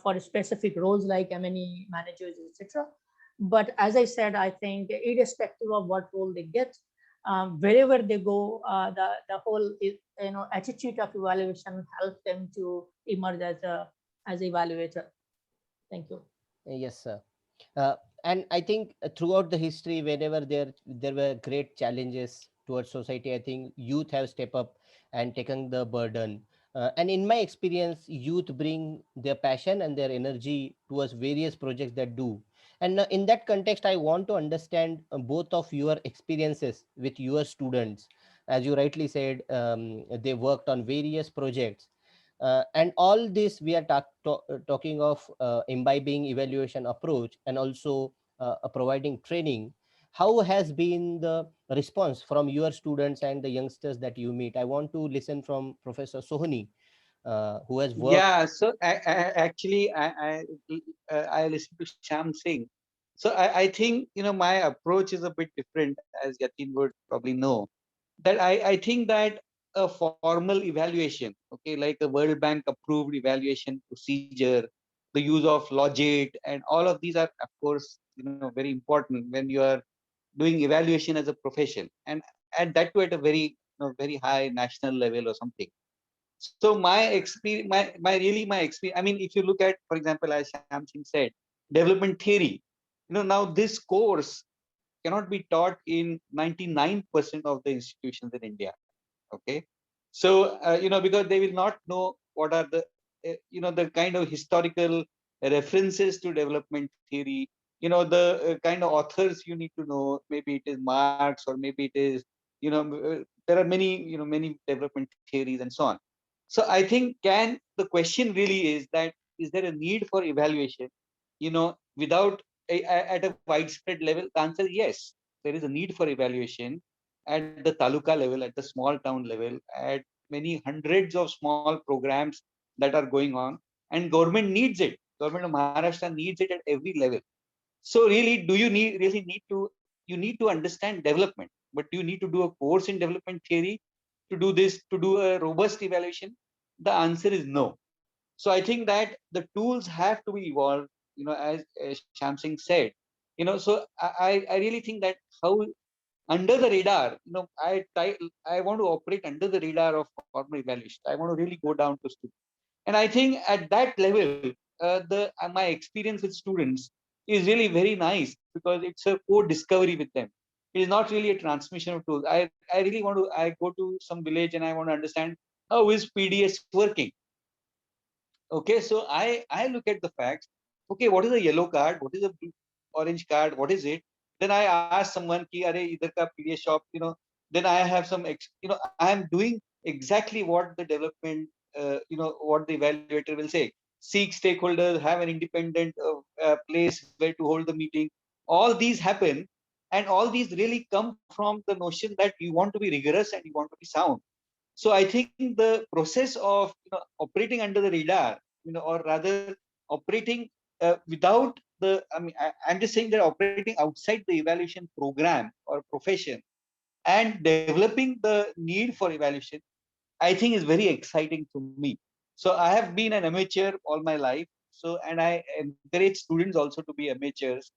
Speaker 3: for specific roles like M&E managers, etc. But as I said, I think irrespective of what role they get, wherever they go, the whole attitude of evaluation helps them to emerge as evaluator. Thank you.
Speaker 1: Yes, sir. Uh, and I think throughout the history, whenever there were great challenges towards society, I think youth have stepped up and taken the burden. And in my experience, youth bring their passion and their energy towards various projects that do. And in that context, I want to understand both of your experiences with your students. As you rightly said, they worked on various projects, and all this we are talking of imbibing evaluation approach and also providing training. How has been the response from your students and the youngsters that you meet? I want to listen from Professor Sohani, who has worked.
Speaker 2: Yeah, so actually, I listened to Sham Singh. So I think my approach is a bit different, as Yatin would probably know. That I think that a formal evaluation, okay, like a World Bank approved evaluation procedure, the use of logit, and all of these are, of course, very important when you are doing evaluation as a profession, and that too at a very very high national level or something. So my experience, my experience. I mean, if you look at, for example, as Sham Singh said, development theory. Now this course cannot be taught in 99% of the institutions in India. Okay, so because they will not know what are the the kind of historical references to development theory. The kind of authors you need to know. Maybe it is Marx, or maybe it is there are many many development theories and so on. So I think, the question really is that, is there a need for evaluation, without at a widespread level? The answer is yes. There is a need for evaluation at the taluka level, at the small town level, at many hundreds of small programs that are going on, and government needs it. Government of Maharashtra needs it at every level. So really, do you you need to understand development, but do you need to do a course in development theory to do this, to do a robust evaluation? The answer is no. So I think that the tools have to be evolved, as Sham Singh said. So I really think that how under the radar, I want to operate under the radar of formal evaluation. I want to really go down to students. And I think at that level, the my experience with students is really very nice, because it's a co-discovery with them. It is not really a transmission of tools. I really want to, I go to some village and I want to understand how is PDS working. Okay, so I look at the facts. Okay, what is a yellow card? What is a orange card? What is it? Then I ask someone ki, "Are idhar ka PDS shop?" Then I have some I am doing exactly what the development what the evaluator will say. Seek stakeholders, have an independent place where to hold the meeting. All these happen, and all these really come from the notion that you want to be rigorous and you want to be sound. So I think the process of operating under the radar, or rather operating without the, I'm just saying that operating outside the evaluation program or profession, and developing the need for evaluation, I think is very exciting to me. So I have been an amateur all my life. So, and I encourage students also to be amateurs.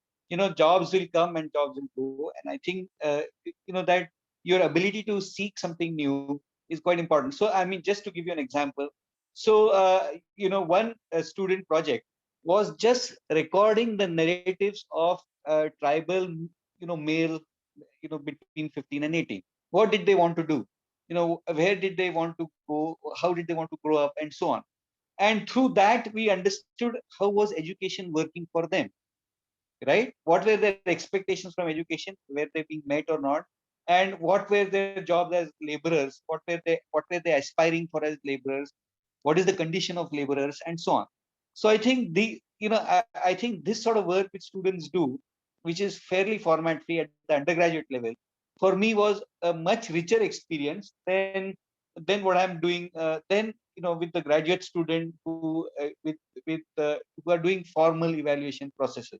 Speaker 2: Jobs will come and jobs will go. And I think, that your ability to seek something new is quite important. So, I mean, just to give you an example. So, one student project was just recording the narratives of tribal, male, between 15 and 18. What did they want to do? Where did they want to go? How did they want to grow up, and so on? And through that, we understood how was education working for them, right? What were their expectations from education? Were they being met or not? And what were their jobs as laborers? What were they aspiring for as laborers? What is the condition of laborers, and so on? So I think I think this sort of work which students do, which is fairly format free at the undergraduate level, for me was a much richer experience than what I'm doing then, with the graduate student who are doing formal evaluation processes.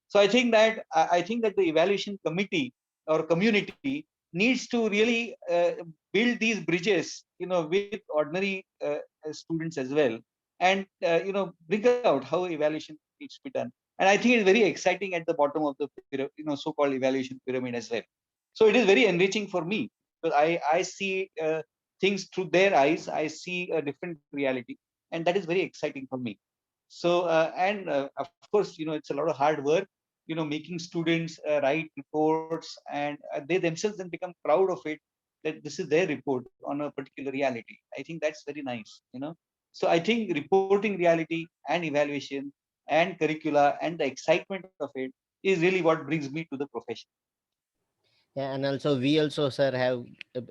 Speaker 2: So I think that the evaluation committee or community needs to really build these bridges, with ordinary students as well, and bring out how evaluation needs to be done. And I think it's very exciting at the bottom of the so-called evaluation pyramid as well. So it is very enriching for me, because I see things through their eyes. I see a different reality, and that is very exciting for me. So and of course, it's a lot of hard work, making students write reports, and they themselves then become proud of it, that this is their report on a particular reality. I think that's very nice. So I think reporting reality and evaluation and curricula and the excitement of it is really what brings me to the profession.
Speaker 1: Yeah, and also we also, sir, have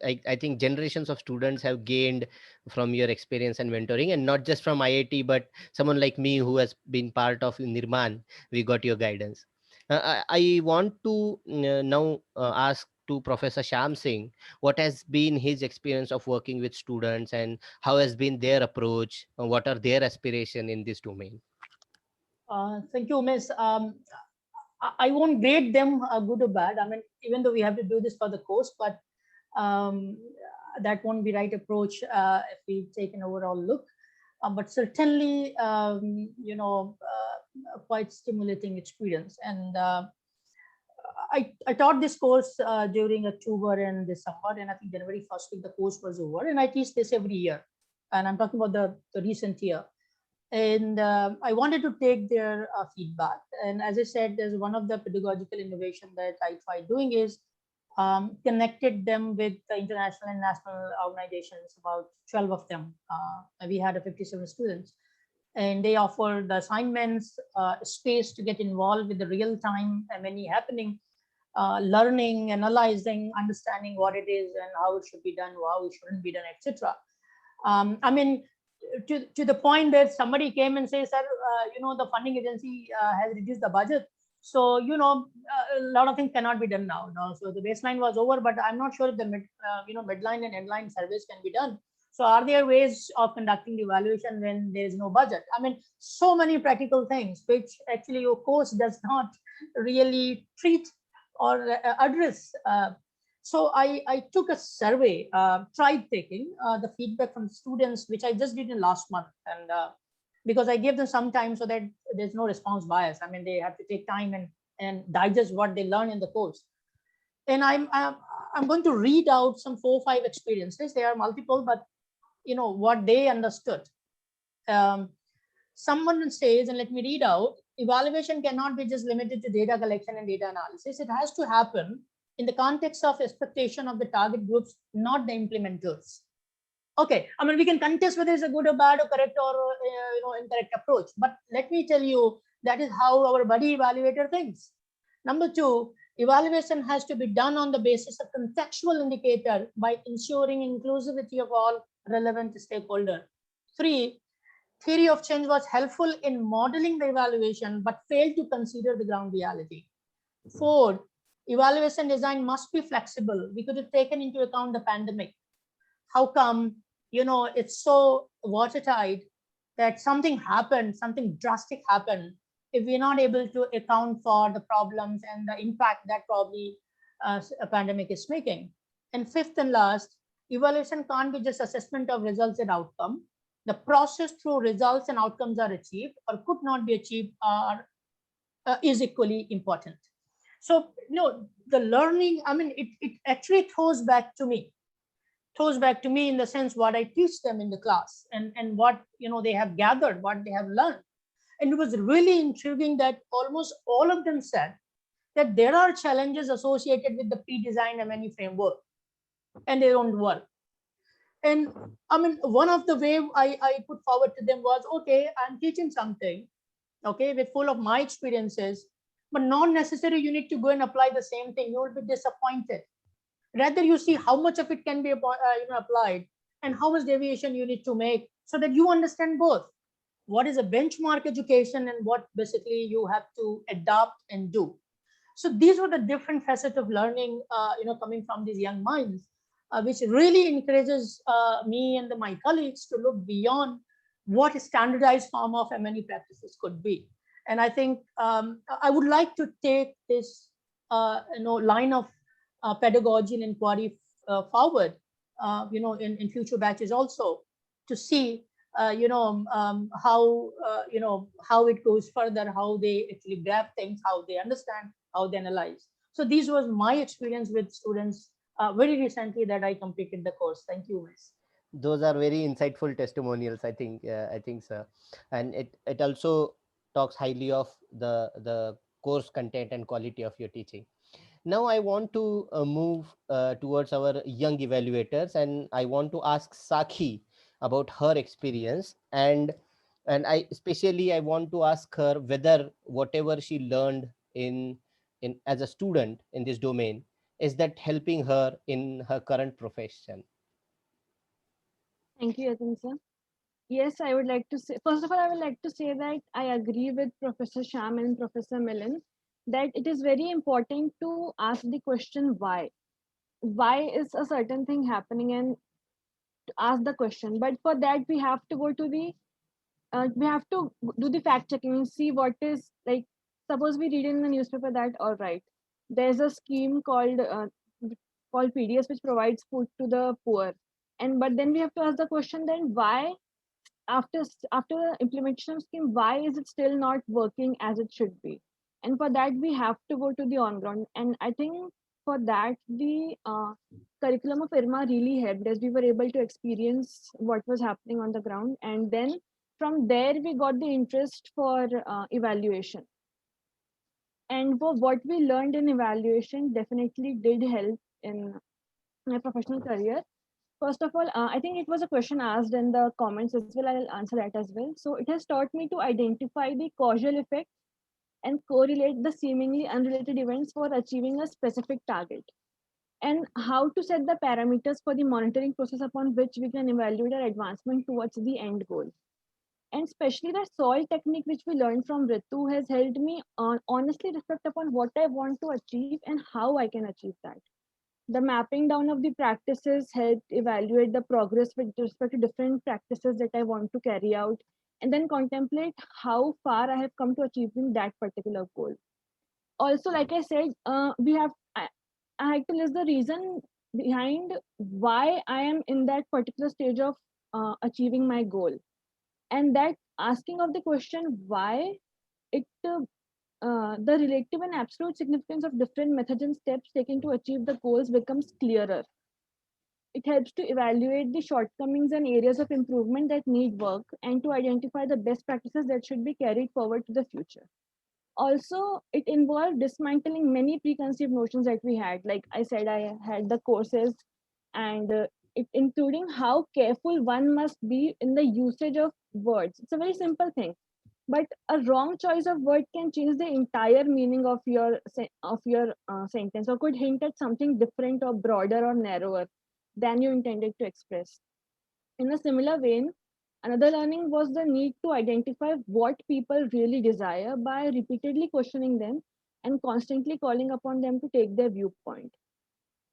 Speaker 1: I think generations of students have gained from your experience and mentoring, and not just from IIT, but someone like me who has been part of Nirman. We got your guidance. I want to now ask to Professor Sham Singh what has been his experience of working with students and how has been their approach, what are their aspiration in this domain.
Speaker 3: Thank you, Miss. I won't grade them good or bad. I mean, even though we have to do this for the course, but um, that won't be right approach if we take an overall look. But certainly, quite stimulating experience. And I taught this course during October and December, and I think January 1st week the course was over. And I teach this every year, and I'm talking about the recent year. And I wanted to take their feedback. And as I said, there's one of the pedagogical innovation that I tried doing is connected them with the international and national organizations, about 12 of them. We had 57 students, and they offered the assignments, space to get involved with the real time M&E happening, learning, analyzing, understanding what it is and how it should be done, how it shouldn't be done, etc. I mean, to the point where somebody came and says, sir, the funding agency has reduced the budget. So, a lot of things cannot be done now. So the baseline was over, but I'm not sure if the midline and endline surveys can be done. So are there ways of conducting the evaluation when there is no budget? I mean, so many practical things which actually your course does not really treat or address. So I took a survey, tried taking the feedback from students, which I just did in last month. And because I gave them some time so that there's no response bias. I mean, they have to take time and digest what they learn in the course. And I'm going to read out some 4 or 5 experiences. They are multiple, but what they understood. Someone says, and let me read out, evaluation cannot be just limited to data collection and data analysis. It has to happen in the context of expectation of the target groups, not the implementers. Okay, I mean, we can contest whether it's a good or bad or correct or incorrect approach, but let me tell you, that is how our buddy evaluator thinks. Number 2, evaluation has to be done on the basis of contextual indicator by ensuring inclusivity of all relevant stakeholders. 3, theory of change was helpful in modeling the evaluation, but failed to consider the ground reality. 4, evaluation design must be flexible. We could have taken into account the pandemic. How come, it's so watertight that something happened, something drastic happened, if we're not able to account for the problems and the impact that probably a pandemic is making. And 5th and last, evaluation can't be just assessment of results and outcome. The process through results and outcomes are achieved or could not be achieved is equally important. So, the learning, I mean, it actually throws back to me in the sense what I teach them in the class and what, they have gathered, what they have learned. And it was really intriguing that almost all of them said that there are challenges associated with the pre-designed M&E framework and they don't work. And I mean, one of the way I put forward to them was, okay, I'm teaching something, okay, with full of my experiences, but not necessarily you need to go and apply the same thing. You will be disappointed. Rather, you see how much of it can be applied and how much deviation you need to make so that you understand both. What is a benchmark education and what basically you have to adapt and do. So these were the different facets of learning, coming from these young minds, which really encourages me and my colleagues to look beyond what a standardized form of M&E practices could be. And I think I would like to take this, line of pedagogy and inquiry forward, in future batches also, to see, how it goes further, how they actually grab things, how they understand, how they analyze. So this was my experience with students very recently that I completed the course. Thank you, Miss.
Speaker 1: Those are very insightful testimonials, I think. I think, sir. And it also talks highly of the course content and quality of your teaching. Now I want to move towards our young evaluators, and I want to ask Sakhi about her experience. And I especially I want to ask her whether whatever she learned in as a student in this domain, is that helping her in her current profession.
Speaker 4: Thank you, Yatin sir. Yes, I would like to say, first of all, I would like to say that I agree with Professor Sham and Professor Millen that it is very important to ask the question why. Why is a certain thing happening, and to ask the question. But for that, we have to go to the, we have to do the fact checking and see what is like. Suppose we read in the newspaper that, all right, there's a scheme called PDS which provides food to the poor, and but then we have to ask the question, then why after the implementation of scheme, why is it still not working as it should be? And for that we have to go to the on ground, and I think for that the curriculum of IRMA really helped us. We were able to experience what was happening on the ground, and then from there we got the interest for evaluation. And for what we learned in evaluation definitely did help in my professional career. First of all, I think it was a question asked in the comments as well. I'll answer that as well. So it has taught me to identify the causal effect and correlate the seemingly unrelated events for achieving a specific target, and how to set the parameters for the monitoring process upon which we can evaluate our advancement towards the end goal. And especially the soil technique which we learned from Ritu has helped me honestly reflect upon what I want to achieve and how I can achieve that. The mapping down of the practices helped evaluate the progress with respect to different practices that I want to carry out, and then contemplate how far I have come to achieving that particular goal. Also, like I said, I had to list the reason behind why I am in that particular stage of achieving my goal, and that asking of the question why, it the relative and absolute significance of different methods and steps taken to achieve the goals becomes clearer. It helps to evaluate the shortcomings and areas of improvement that need work, and to identify the best practices that should be carried forward to the future. Also, it involved dismantling many preconceived notions that we had. Like I said, I had the courses, and it including how careful one must be in the usage of words. It's a very simple thing, but a wrong choice of word can change the entire meaning of your sentence, or could hint at something different or broader or narrower than you intended to express. In a similar vein, another learning was the need to identify what people really desire by repeatedly questioning them and constantly calling upon them to take their viewpoint.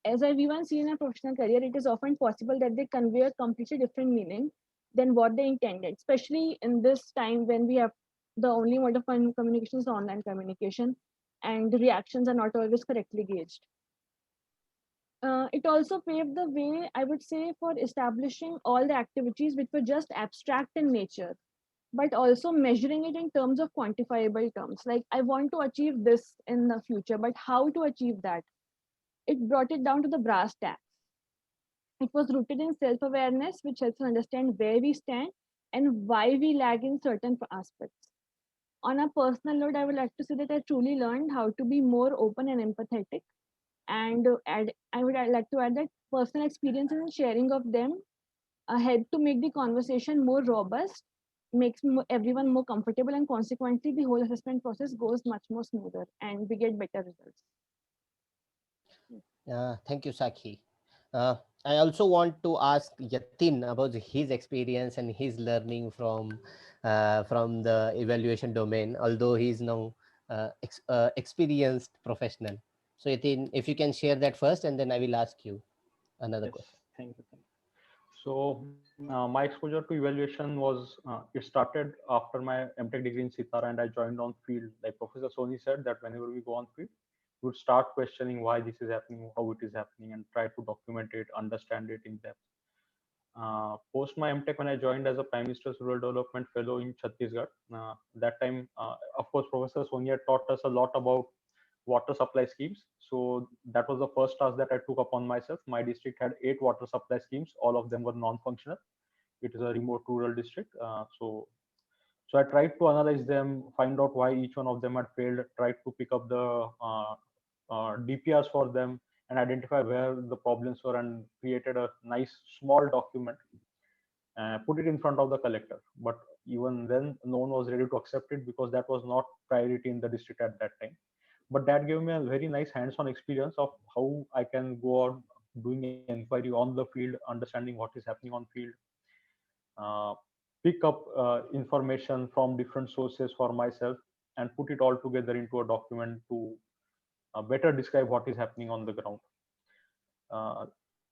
Speaker 4: As everyone sees in a professional career, it is often possible that they convey a completely different meaning than what they intended, especially in this time when we have the only mode of communication is online communication, and the reactions are not always correctly gauged. It also paved the way, I would say, for establishing all the activities which were just abstract in nature, but also measuring it in terms of quantifiable terms. Like, I want to achieve this in the future, but how to achieve that? It brought it down to the brass tacks. It was rooted in self awareness, which helps us understand where we stand and why we lag in certain aspects. On a personal note, I would like to say that I truly learned how to be more open and empathetic, and I would like to add that personal experiences and sharing of them help to make the conversation more robust, makes everyone more comfortable, and consequently the whole assessment process goes much more smoother and we get better results.
Speaker 1: Thank you, Sakhi. Uh, I also want to ask Yatin about his experience and his learning from the evaluation domain, although he's now experienced professional. So, Yatin, if you can share that first, and then I will ask you another
Speaker 5: Yes,
Speaker 1: question.
Speaker 5: thank you. Thank you. So my exposure to evaluation was it started after my MTech degree in Sitara, and I joined on field. Like Professor Soni said, that whenever we go on field, we would start questioning why this is happening, how it is happening, and try to document it, understand it in depth. Post my MTech, when I joined as a Prime Minister's Rural Development Fellow in Chhattisgarh, that time, of course, Professor Sonia taught us a lot about water supply schemes. So that was the first task that I took upon myself. My district had 8 water supply schemes. All of them were non-functional. It is a remote rural district. So I tried to analyze them, find out why each one of them had failed, tried to pick up the DPRs for them and identify where the problems were, and created a nice small document, put it in front of the collector. But even then, no one was ready to accept it because that was not priority in the district at that time. But that gave me a very nice hands-on experience of how I can go out doing inquiry on the field, understanding what is happening on field, uh, pick up information from different sources for myself, and put it all together into a document to better describe what is happening on the ground. Uh,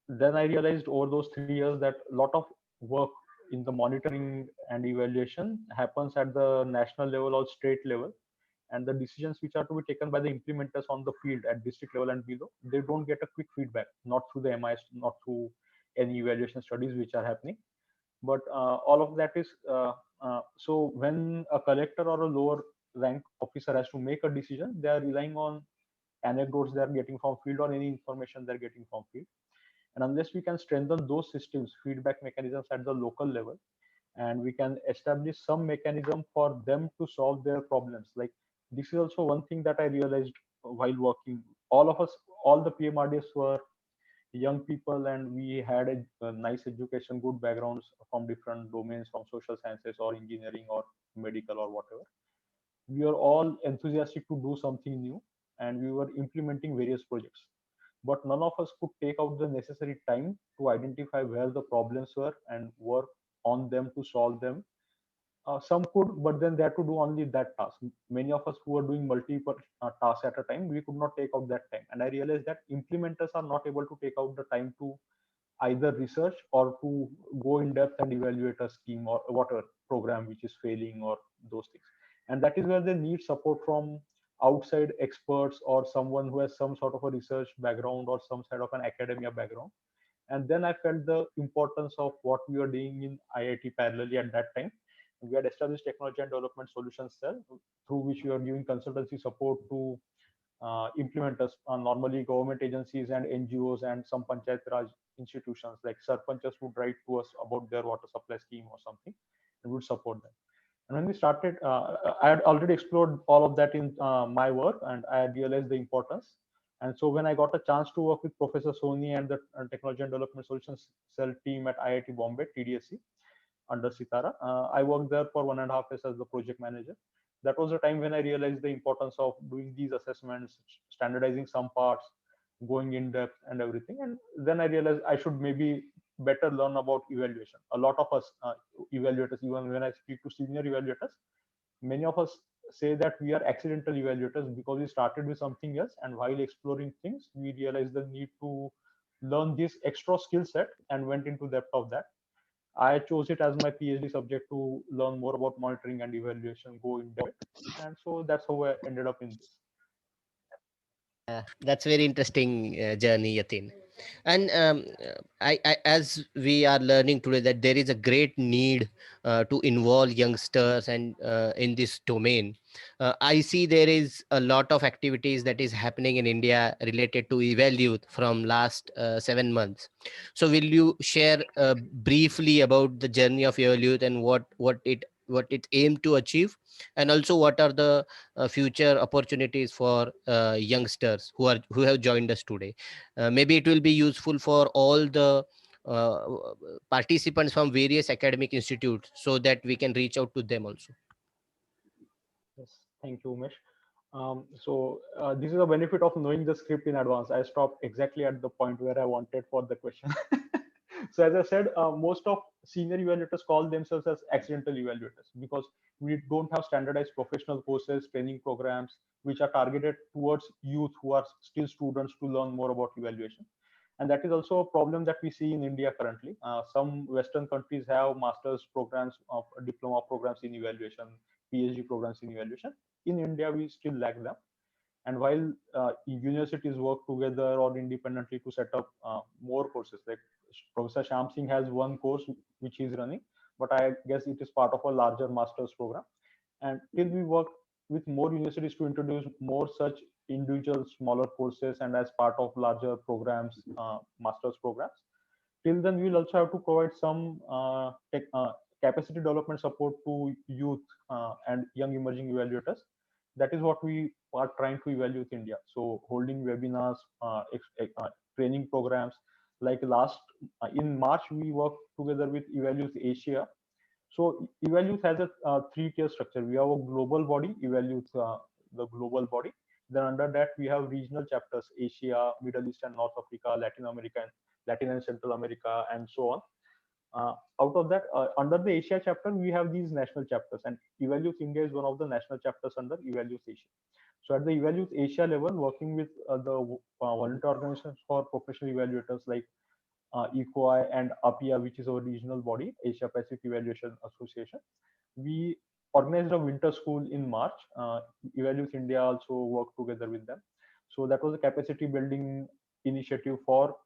Speaker 5: then I realized over those 3 years that a lot of work in the monitoring and evaluation happens at the national level or state level, and the decisions which are to be taken by the implementers on the field at district level and below, they don't get a quick feedback, not through the MIS, not through any evaluation studies which are happening. But all of that is so when a collector or a lower rank officer has to make a decision, they are relying on anecdotes they are getting from field or any information they're getting from field. And unless we can strengthen those systems, feedback mechanisms at the local level, and we can establish some mechanism for them to solve their problems, like this is also one thing that I realized while working. All of us, all the PMRDs were young people, and we had a nice education, good backgrounds from different domains, from social sciences or engineering or medical or whatever. We are all enthusiastic to do something new, and we were implementing various projects, but none of us could take out the necessary time to identify where the problems were and work on them to solve them. Some could, but then they had to do only that task. Many of us who were doing multiple tasks at a time, we could not take out that time. And I realized that implementers are not able to take out the time to either research or to go in depth and evaluate a scheme or whatever program which is failing or those things. And that is where they need support from outside experts or someone who has some sort of a research background or some sort of an academia background. And then I felt the importance of what we were doing in IIT parallelly at that time. We had established technology and development solutions cell, through which we are giving consultancy support to implementers, normally government agencies and NGOs and some panchayat raj institutions. Like sarpanchas would write to us about their water supply scheme or something, and would support them. And when we started, I had already explored all of that in my work, and I had realized the importance. And so when I got a chance to work with Professor Soni and the Technology and Development Solutions Cell team at IIT Bombay, TDSC, under Sitara, I worked there for 1.5 years as the project manager. That was the time when I realized the importance of doing these assessments, standardizing some parts, going in depth and everything. And then I realized I should maybe better learn about evaluation. A lot of us evaluators, even when I speak to senior evaluators, many of us say that we are accidental evaluators because we started with something else, and while exploring things we realized the need to learn this extra skill set and went into depth of that. I chose it as my PhD subject to learn more about monitoring and evaluation, go in depth, and so that's how I ended up in this.
Speaker 1: That's very interesting journey, Yatin. And as we are learning today that there is a great need to involve youngsters and in this domain, I see there is a lot of activities that is happening in India related to evaluate from last 7 months. So will you share briefly about the journey of evaluate and what it aimed to achieve, and also what are the future opportunities for youngsters who have joined us today? Maybe it will be useful for all the uh, participants from various academic institutes so that we can reach out to them also.
Speaker 5: Yes, thank you, Umesh. So this is a benefit of knowing the script in advance. I stopped exactly at the point where I wanted for the question. So as I said, most of senior evaluators call themselves as accidental evaluators because we don't have standardized professional courses, training programs, which are targeted towards youth who are still students to learn more about evaluation. And that is also a problem that we see in India currently. Some Western countries have master's programs of diploma programs in evaluation, PhD programs in evaluation. In India, we still lack them. And while universities work together or independently to set up more courses, like Professor Sham Singh has one course which he's running, but I guess it is part of a larger master's program. And till we work with more universities to introduce more such individual smaller courses and as part of larger programs, master's programs. Till then, we will also have to provide some capacity development support to youth and young emerging evaluators. That is what we are trying to evaluate India. So holding webinars, training programs. Like last in March, we worked together with Evaluate Asia. So Evaluate has a three-tier structure. We have a global body, Evaluate the global body. Then under that we have regional chapters: Asia, Middle East and North Africa, Latin America, Latin and Central America, and so on. Out of that, under the Asia chapter, we have these national chapters, and Evaluate India is one of the national chapters under Evaluate Asia. So at the Evaluate Asia level, working with the volunteer organizations for professional evaluators like ECOI and APIA, which is our regional body, Asia Pacific Evaluation Association, we organized a winter school in March. Evaluate India also worked together with them. So that was a capacity building initiative for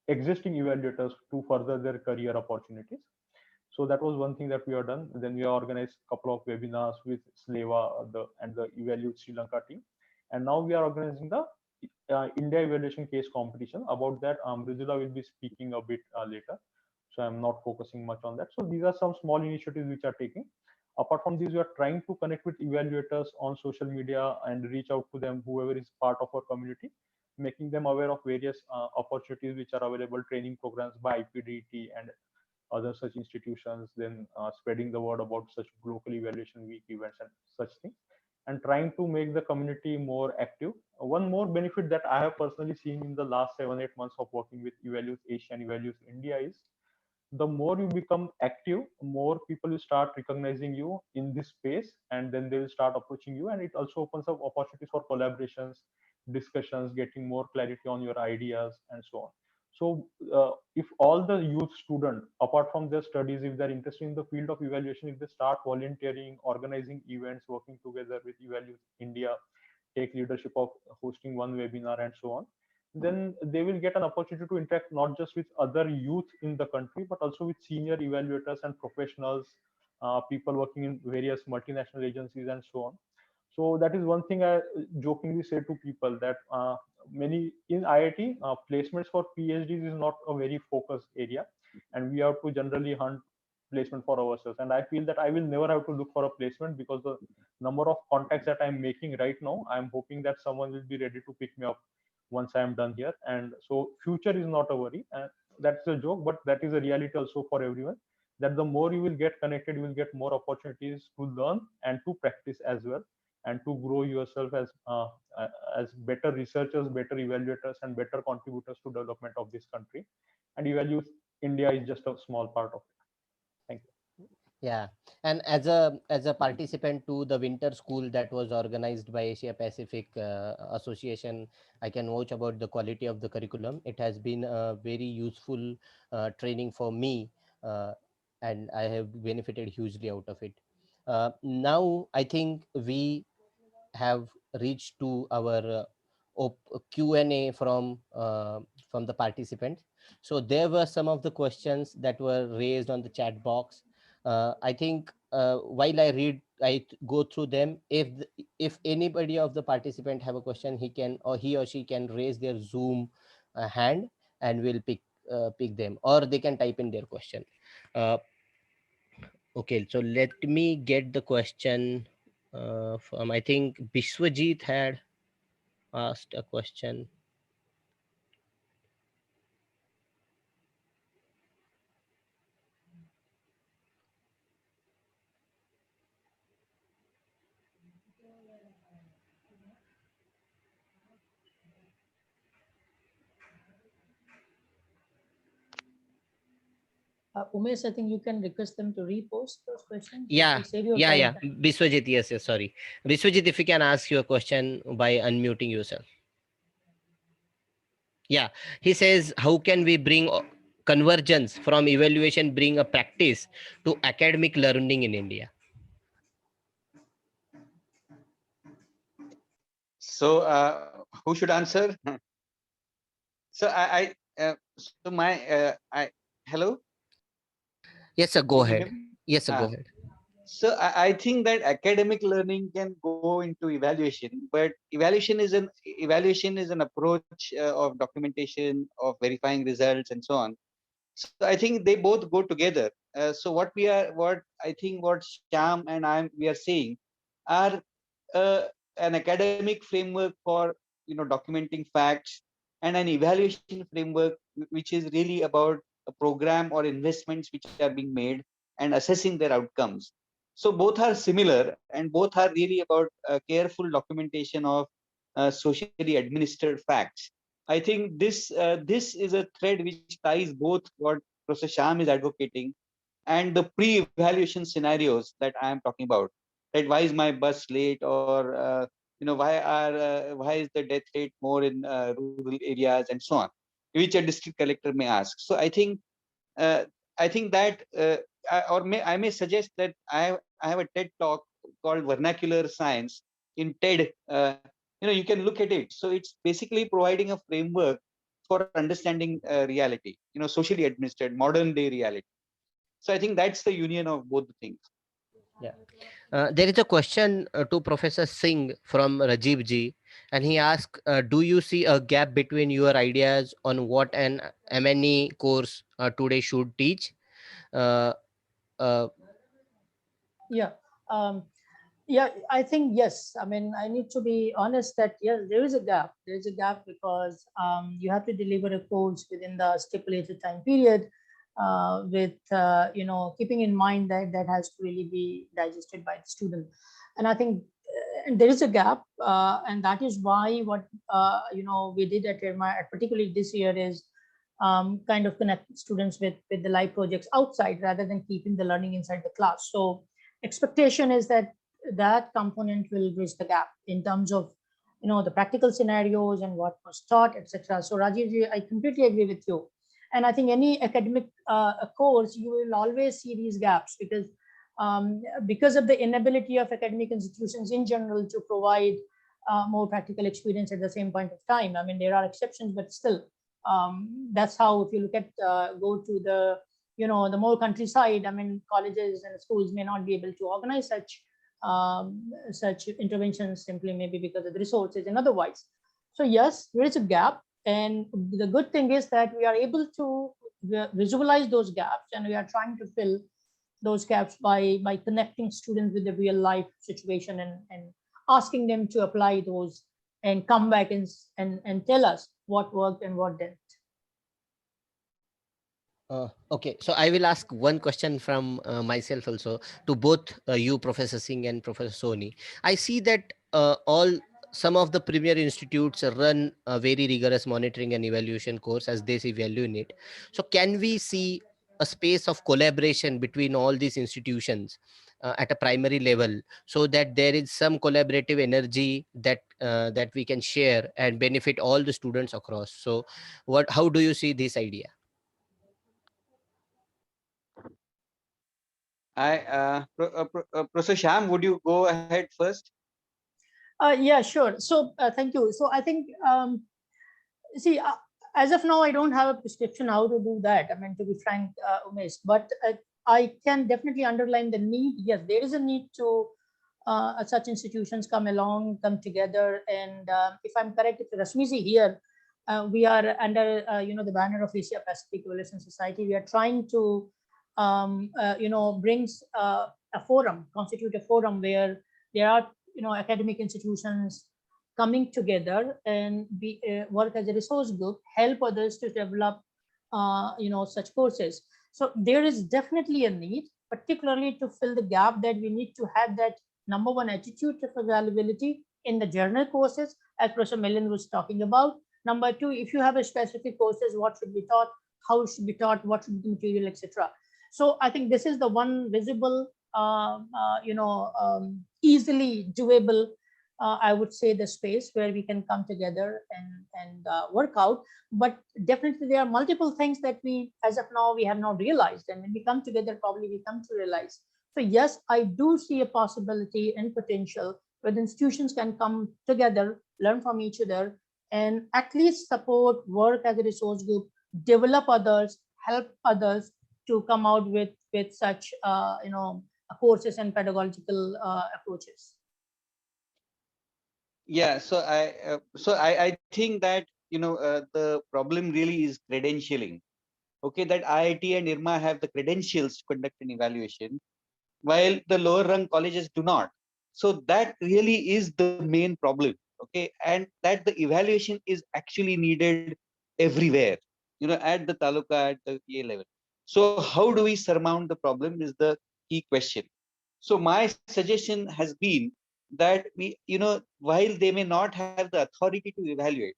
Speaker 5: existing evaluators to further their career opportunities. So that was one thing that we have done. Then we organized a couple of webinars with Sleva and the Evaluate Sri Lanka team. And now we are organizing the India evaluation case competition. About that, Mridula will be speaking a bit later. So I'm not focusing much on that. So these are some small initiatives which are taking. Apart from these, we are trying to connect with evaluators on social media and reach out to them, whoever is part of our community, making them aware of various opportunities which are available, training programs by IPDT and other such institutions, then spreading the word about such local evaluation week events and such things, and trying to make the community more active. One more benefit that I have personally seen in the last 7-8 months of working with Evaluate Asia and Evaluate India is the more you become active, more people will start recognizing you in this space, and then they will start approaching you, and it also opens up opportunities for collaborations, discussions, getting more clarity on your ideas, and so on. So if all the youth student, apart from their studies, if they're interested in the field of evaluation, if they start volunteering, organizing events, working together with Evaluate India, take leadership of hosting one webinar and so on, then they will get an opportunity to interact not just with other youth in the country, but also with senior evaluators and professionals, people working in various multinational agencies and so on. So that is one thing I jokingly say to people, that many in IIT, placements for PhDs is not a very focused area, and we have to generally hunt placement for ourselves. And I feel that I will never have to look for a placement, because the number of contacts that I'm making right now, I'm hoping that someone will be ready to pick me up once I am done here. And so future is not a worry. And that's a joke, but that is a reality also for everyone, that the more you will get connected, you will get more opportunities to learn and to practice as well, and to grow yourself as better researchers, better evaluators, and better contributors to development of this country. And Evaluate India is just a small part of it. Thank you.
Speaker 1: Yeah, and as a participant to the winter school that was organized by Asia Pacific Association, I can vouch about the quality of the curriculum. It has been a very useful training for me, and I have benefited hugely out of it. Now I think we have reached to our Q&A from the participants. So there were some of the questions that were raised on the chat box. I think while I go through them. If anybody of the participant have a question, he or she can raise their Zoom hand, and we'll pick them, or they can type in their question. Uh, okay, so let me get the question from, I think Biswajit had asked a question.
Speaker 3: Umesh, I think you can request them to repost those questions.
Speaker 1: Yeah,
Speaker 3: Save your
Speaker 1: yeah.
Speaker 3: time.
Speaker 1: Biswajit, yes, sorry. Biswajit, if you can ask your question by unmuting yourself. Yeah, he says, how can we bring convergence from evaluation, bring a practice to academic learning in India?
Speaker 2: So who should answer? So so my I hello.
Speaker 1: Yes, sir,
Speaker 2: Can
Speaker 1: go
Speaker 2: you hear
Speaker 1: ahead.
Speaker 2: me?
Speaker 1: Yes, sir, go ahead.
Speaker 2: So I think that academic learning can go into evaluation, but evaluation is an approach of documentation, of verifying results, and so on. So I think they both go together. So what I think what Sham and we are saying are an academic framework for documenting facts, and an evaluation framework which is really about a program or investments which are being made and assessing their outcomes. So both are similar, and both are really about careful documentation of socially administered facts. I think this is a thread which ties both what Professor Sham is advocating and the pre-evaluation scenarios that I am talking about. That why is my bus late, or why is the death rate more in rural areas, and so on, which a district collector may ask. So uh, I think that I may suggest that I have a TED talk called Vernacular Science in TED. You can look at it. So it's basically providing a framework for understanding reality, socially administered modern day reality. So I think that's the union of both the things.
Speaker 1: Yeah. There is a question to Professor Singh from Rajiv ji, and he asked, "Do you see a gap between your ideas on what an M&E course today should teach?" Uh, uh,
Speaker 3: Yeah. Um, yeah, I think yes. I mean, I need to be honest that yes, there is a gap. There is a gap because you have to deliver a course within the stipulated time period, with keeping in mind that that has to really be digested by the student. And I think there is a gap, and that is why what we did at IRMA, particularly this year, is kind of connect students with the live projects outside rather than keeping the learning inside the class. So expectation is that that component will bridge the gap in terms of the practical scenarios and what was taught, etc. So Rajiv ji, I completely agree with you, and I think any academic course, you will always see these gaps because of the inability of academic institutions in general to provide more practical experience at the same point of time. I mean, there are exceptions, but still, that's how, if you look at go to the more countryside, I mean, colleges and schools may not be able to organize such interventions, simply maybe because of the resources and otherwise. So yes, there is a gap, and the good thing is that we are able to visualize those gaps, and we are trying to fill those gaps by connecting students with the real life situation, and asking them to apply those and come back and tell us what worked and what didn't.
Speaker 1: okay, so I will ask one question from myself also to both you, Professor Singh and Professor Soni. I see that all some of the premier institutes run a very rigorous monitoring and evaluation course as they evaluate it. So can we see a space of collaboration between all these institutions at a primary level, so that there is some collaborative energy that we can share and benefit all the students across? So how do you see this idea?
Speaker 2: Professor Sham, would you go ahead first?
Speaker 3: Yeah, sure. So thank you. So I think see, as of now, I don't have a prescription how to do that. I mean, to be frank, Umesh, but I can definitely underline the need. Yes, there is a need to such institutions come along, come together, and if I'm correct, if Rasmisi here, we are under the banner of Asia Pacific Coalition Society. We are trying to brings a forum, constitute a forum where there are academic institutions coming together and work as a resource group, help others to develop such courses. So there is definitely a need, particularly to fill the gap, that we need to have that number one attitude of availability in the general courses, as Professor Mellon was talking about. Number two, if you have a specific courses, what should be taught, how it should be taught, what should be the material, etc. So I think this is the one visible, easily doable, I would say, the space where we can come together and work out. But definitely there are multiple things that we, as of now, we have not realized. And when we come together, probably we come to realize. So yes, I do see a possibility and potential where the institutions can come together, learn from each other, and at least support, work as a resource group, develop others, help others to come out with such courses and pedagogical approaches?
Speaker 2: Yeah, so I think that the problem really is credentialing. Okay, that IIT and IRMA have the credentials to conduct an evaluation, while the lower rung colleges do not. So that really is the main problem. Okay, and that the evaluation is actually needed everywhere, at the taluka, at the A level. So how do we surmount the problem is the key question. So my suggestion has been that while they may not have the authority to evaluate,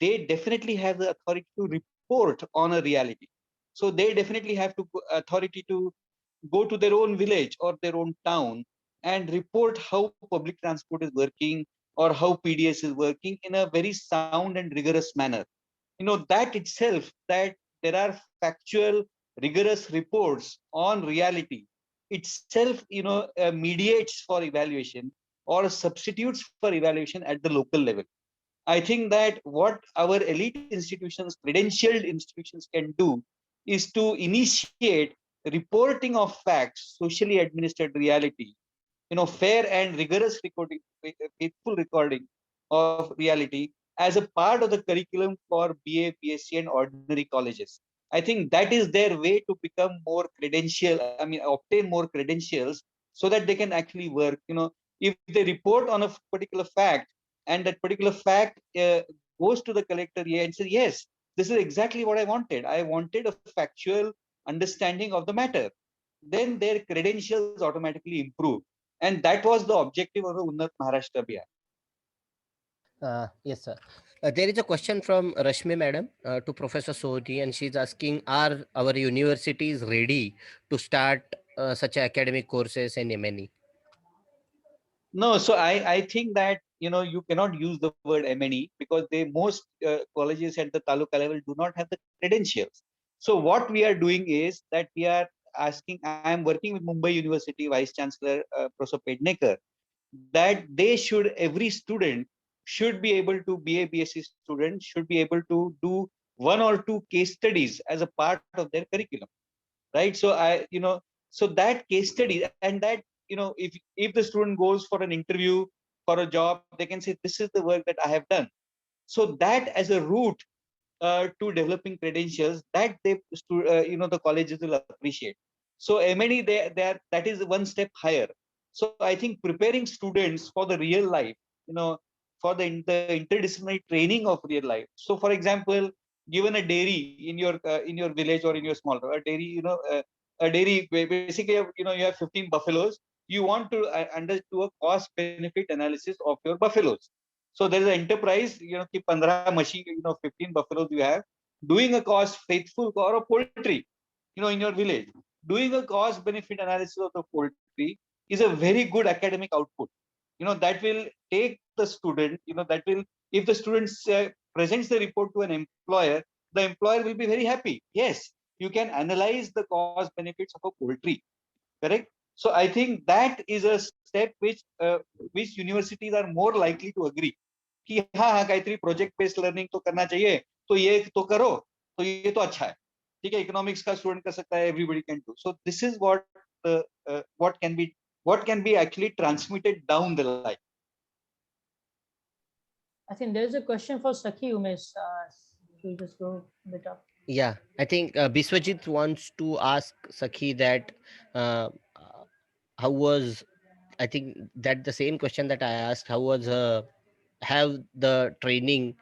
Speaker 2: they definitely have the authority to report on a reality. So they definitely have to authority to go to their own village or their own town and report how public transport is working or how PDS is working in a very sound and rigorous manner. That itself, that there are factual, rigorous reports on reality itself, mediates for evaluation or substitutes for evaluation at the local level. I think that what our elite institutions, credentialed institutions can do is to initiate reporting of facts, socially administered reality, fair and rigorous recording, faithful recording of reality as a part of the curriculum for BA, BSc and ordinary colleges. I think that is their way to become more obtain more credentials so that they can actually work. If they report on a particular fact and that particular fact goes to the collector and says, yes, this is exactly what I wanted. I wanted a factual understanding of the matter. Then their credentials automatically improve. And that was the objective of the Unnat Maharashtra Abhiyan.
Speaker 1: Yes, sir. There is a question from Rashmi madam to Professor Sohti, and she's asking, are our universities ready to start such academic courses in MNE?
Speaker 2: No, so I think that you cannot use the word MNE because most colleges at the taluka level do not have the credentials. So what we are doing is that we are asking. I am working with Mumbai University Vice Chancellor Professor Pednekar, that every student should be able to be a BSc student, should be able to do one or two case studies as a part of their curriculum, right? So that case study, and that if the student goes for an interview for a job, they can say this is the work that I have done. So that as a route to developing credentials, that the colleges will appreciate. So MNE, that is one step higher. So I think preparing students for the real life, for the interdisciplinary training of real life. So for example, given a dairy in your village or in your small a dairy, a dairy basically, you have 15 buffaloes. You want to do a cost benefit analysis of your buffaloes. So there is an enterprise, ki 15 machine, 15 buffaloes you have, doing a cost faithful or a poultry, in your village, doing a cost benefit analysis of the poultry is a very good academic output. That will take the student, that will, if the student presents the report to an employer, the employer will be very happy. Yes, you can analyze the cost benefits of a poultry, correct? So I think that is a step which universities are more likely to agree कि हाँ हाँ काहीतरी project based learning तो करना चाहिए, तो ये तो करो, तो ये तो अच्छा है, ठीक है, इकोनॉमिक्स का स्टूडेंट कर सकता है, everybody can do. So this is what can be actually transmitted down the line.
Speaker 3: I think there is a question for Sakhi Umesh. You just go a bit up.
Speaker 1: Yeah, I think Biswajit wants to ask Sakhi that how was, I think that the same question that I asked, how was have the training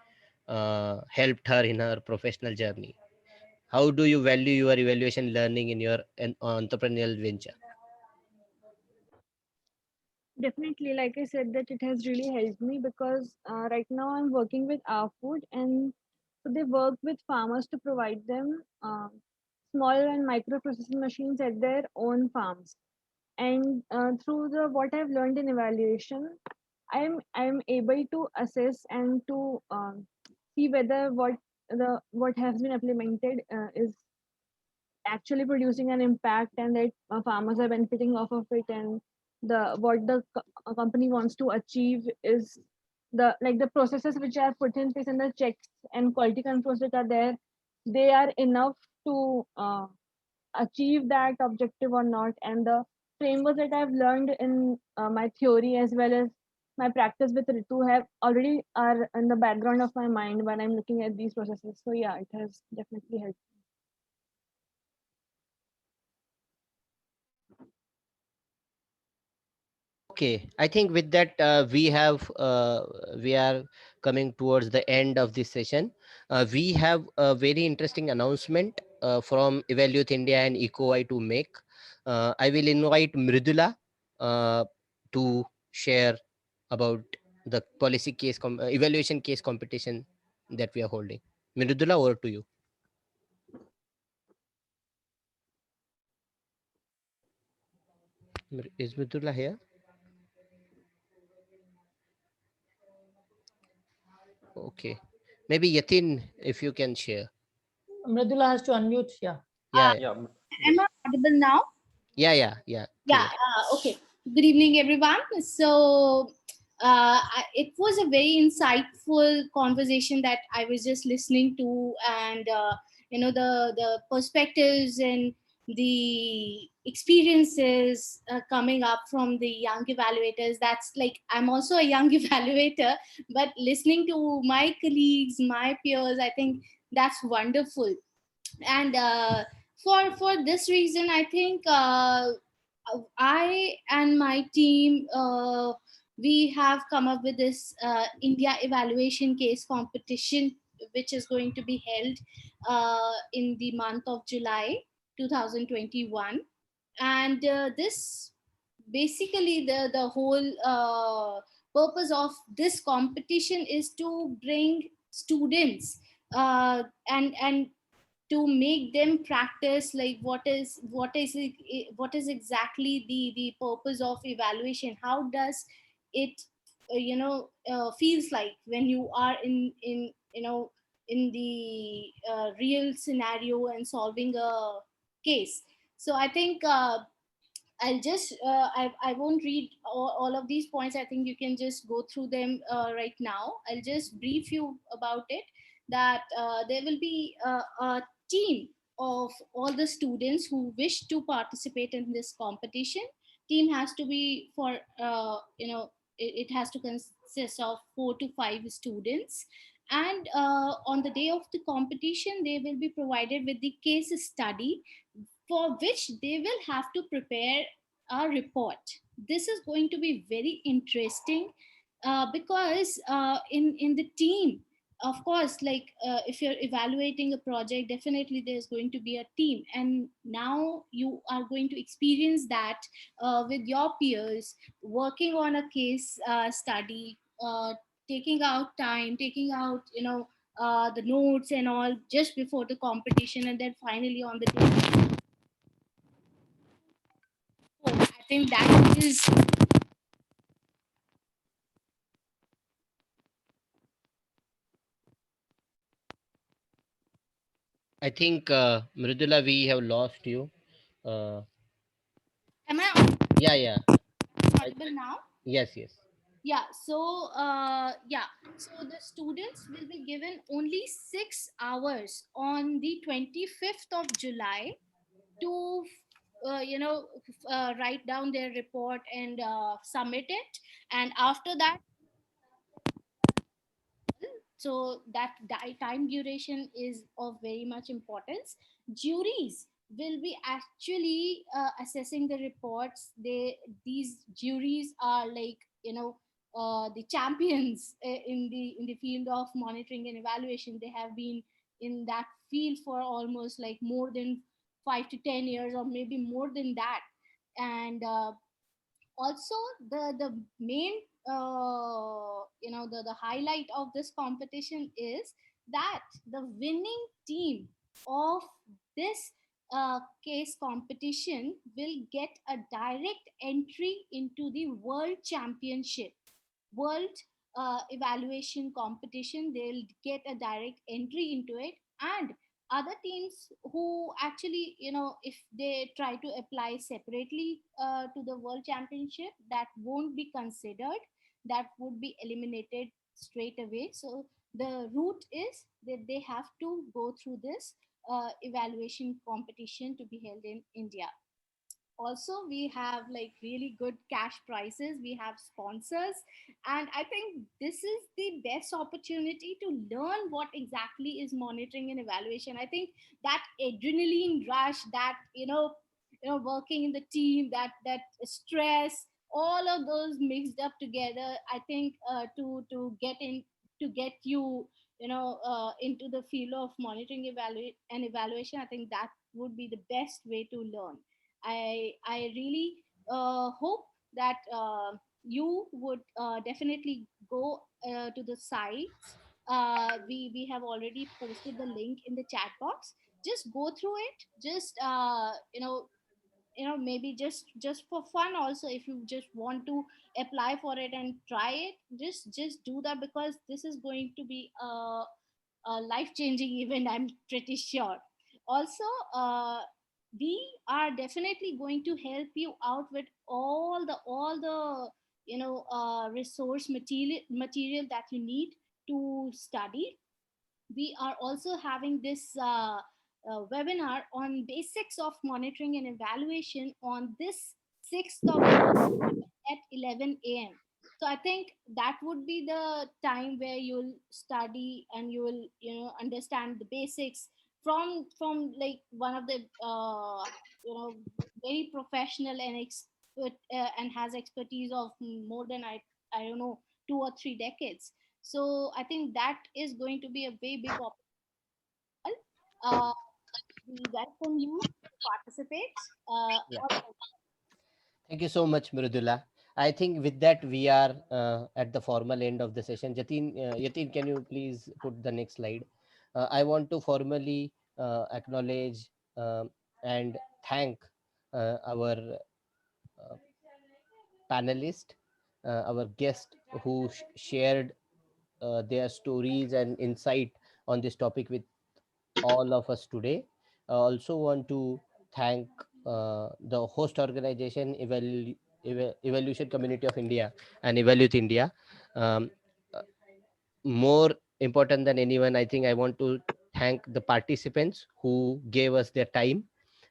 Speaker 1: helped her in her professional journey? How do you value your evaluation learning in your entrepreneurial venture?
Speaker 4: Definitely, like I said, that it has really helped me because right now I'm working with our food, and so they work with farmers to provide them small and micro processing machines at their own farms. And through the what I've learned in evaluation, I'm able to assess and to see whether what has been implemented is actually producing an impact, and that farmers are benefiting off of it, and the company wants to achieve is the processes which are put in place and the checks and quality controls that are there, they are enough to achieve that objective or not, and the frameworks that I've learned in my theory as well as my practice with Ritu have already are in the background of my mind when I'm looking at these processes. So yeah, it has definitely helped.
Speaker 1: Okay, I think with that we are coming towards the end of this session. We have a very interesting announcement from Evaluate India and EcoI to make. I will invite Mridula to share about the policy case evaluation case competition that we are holding. Mridula, over to you. Is Mridula here? Okay, maybe Yatin, if you can share.
Speaker 3: Mridula has to unmute. Yeah.
Speaker 1: Yeah,
Speaker 6: Uh,
Speaker 1: yeah,
Speaker 5: Yeah.
Speaker 6: am I audible now?
Speaker 1: yeah,
Speaker 6: Yeah.
Speaker 1: clear.
Speaker 6: Okay. Good evening, everyone. So, it was a very insightful conversation that I was just listening to, and the perspectives and the experiences coming up from the young evaluators. That's like I'm also a young evaluator, but listening to my colleagues, my peers, I think that's wonderful. And for this reason, I think I and my team, we have come up with this India evaluation case competition, which is going to be held in the month of July 2021. And this basically the whole purpose of this competition is to bring students and to make them practice like what is exactly the purpose of evaluation. How does it feels like when you are in in the real scenario and solving a case. So I think I'll just I won't read all of these points. I think you can just go through them right now. I'll just brief you about it. That there will be a team of all the students who wish to participate in this competition. Team has to be for it has to consist of 4 to 5 students. And on the day of the competition, they will be provided with the case study for which they will have to prepare a report. This is going to be very interesting because in the team, of course, like if you're evaluating a project, definitely there's going to be a team, and now you are going to experience that with your peers, working on a case study, taking out time, taking out the notes and all just before the competition, and then finally on the day. I think that is
Speaker 1: I think Mridula, we have lost you. Uh,
Speaker 6: am I
Speaker 1: yeah.
Speaker 6: audible now?
Speaker 1: Yes, yes.
Speaker 6: Yeah, so so the students will be given only 6 hours on the 25th of July to write down their report and submit it. And after that, so that time duration is of very much importance. Juries will be actually assessing the reports. These juries are like the champions in the field of monitoring and evaluation. They have been in that field for almost like more than 5 to 10 years, or maybe more than that. And also the main the highlight of this competition is that the winning team of this case competition will get a direct entry into the world championship, world evaluation competition. They'll get a direct entry into it. And other teams who actually, if they try to apply separately to the world championship, that won't be considered, that would be eliminated straight away. So the route is that they have to go through this evaluation competition to be held in India. Also, we have like really good cash prizes, we have sponsors, and I think this is the best opportunity to learn what exactly is monitoring and evaluation. I think that adrenaline rush, that working in the team, that stress, all of those mixed up together, I think to get you into the field of monitoring and evaluation, I think that would be the best way to learn. I really hope that you would definitely go to the sites. We have already posted the link in the chat box. Just go through it. Just maybe just for fun also, if you just want to apply for it and try it, just do that, because this is going to be a life changing event, I'm pretty sure. Also, we are definitely going to help you out with all the resource material that you need to study. We are also having this webinar on basics of monitoring and evaluation on this 6th of at 11 a.m. So I think that would be the time where you'll study and you will understand the basics from like one of the you know very professional and expert and has expertise of more than I don't know 2 or 3 decades. So I think that is going to be a very big opportunity. We welcome you to participate.
Speaker 1: Yeah.
Speaker 6: Also,
Speaker 1: Thank you so much, Mridula. I think with that we are at the formal end of the session. Yatin, can you please put the next slide? I want to formally acknowledge and thank our uh, panelist, our guest who shared their stories and insight on this topic with all of us today. I also want to thank the host organization, Evolution Community of India and Evaluate India. Um, uh, More important than anyone, I think I want to thank the participants who gave us their time.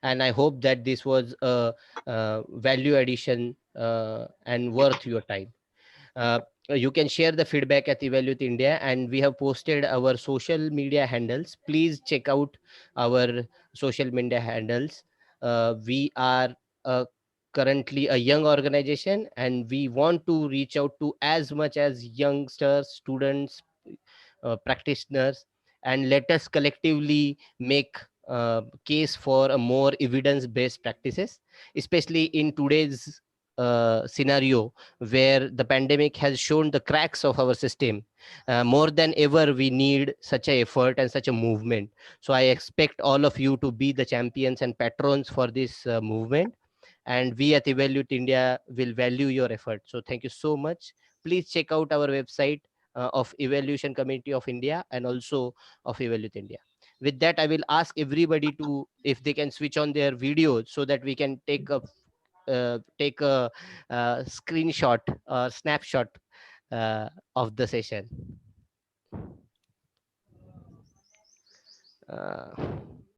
Speaker 1: And I hope that this was a, value addition and worth your time. uh, you can share the feedback at Evaluate India, and we have posted our social media handles. Please check out our social media handles. We are currently a young organization, and we want to reach out to as much as youngsters, students, practitioners, and let us collectively make case for a more evidence-based practices, especially in today's scenario where the pandemic has shown the cracks of our system. More than ever, we need such a effort and such a movement. So I expect all of you to be the champions and patrons for this movement, and we at Evaluate India will value your effort. So thank you so much. Please check out our website of Evaluation Committee of India and also of Evaluate India. With that, I will ask everybody to, if they can switch on their videos so that we can take a screenshot or snapshot of the session. Uh,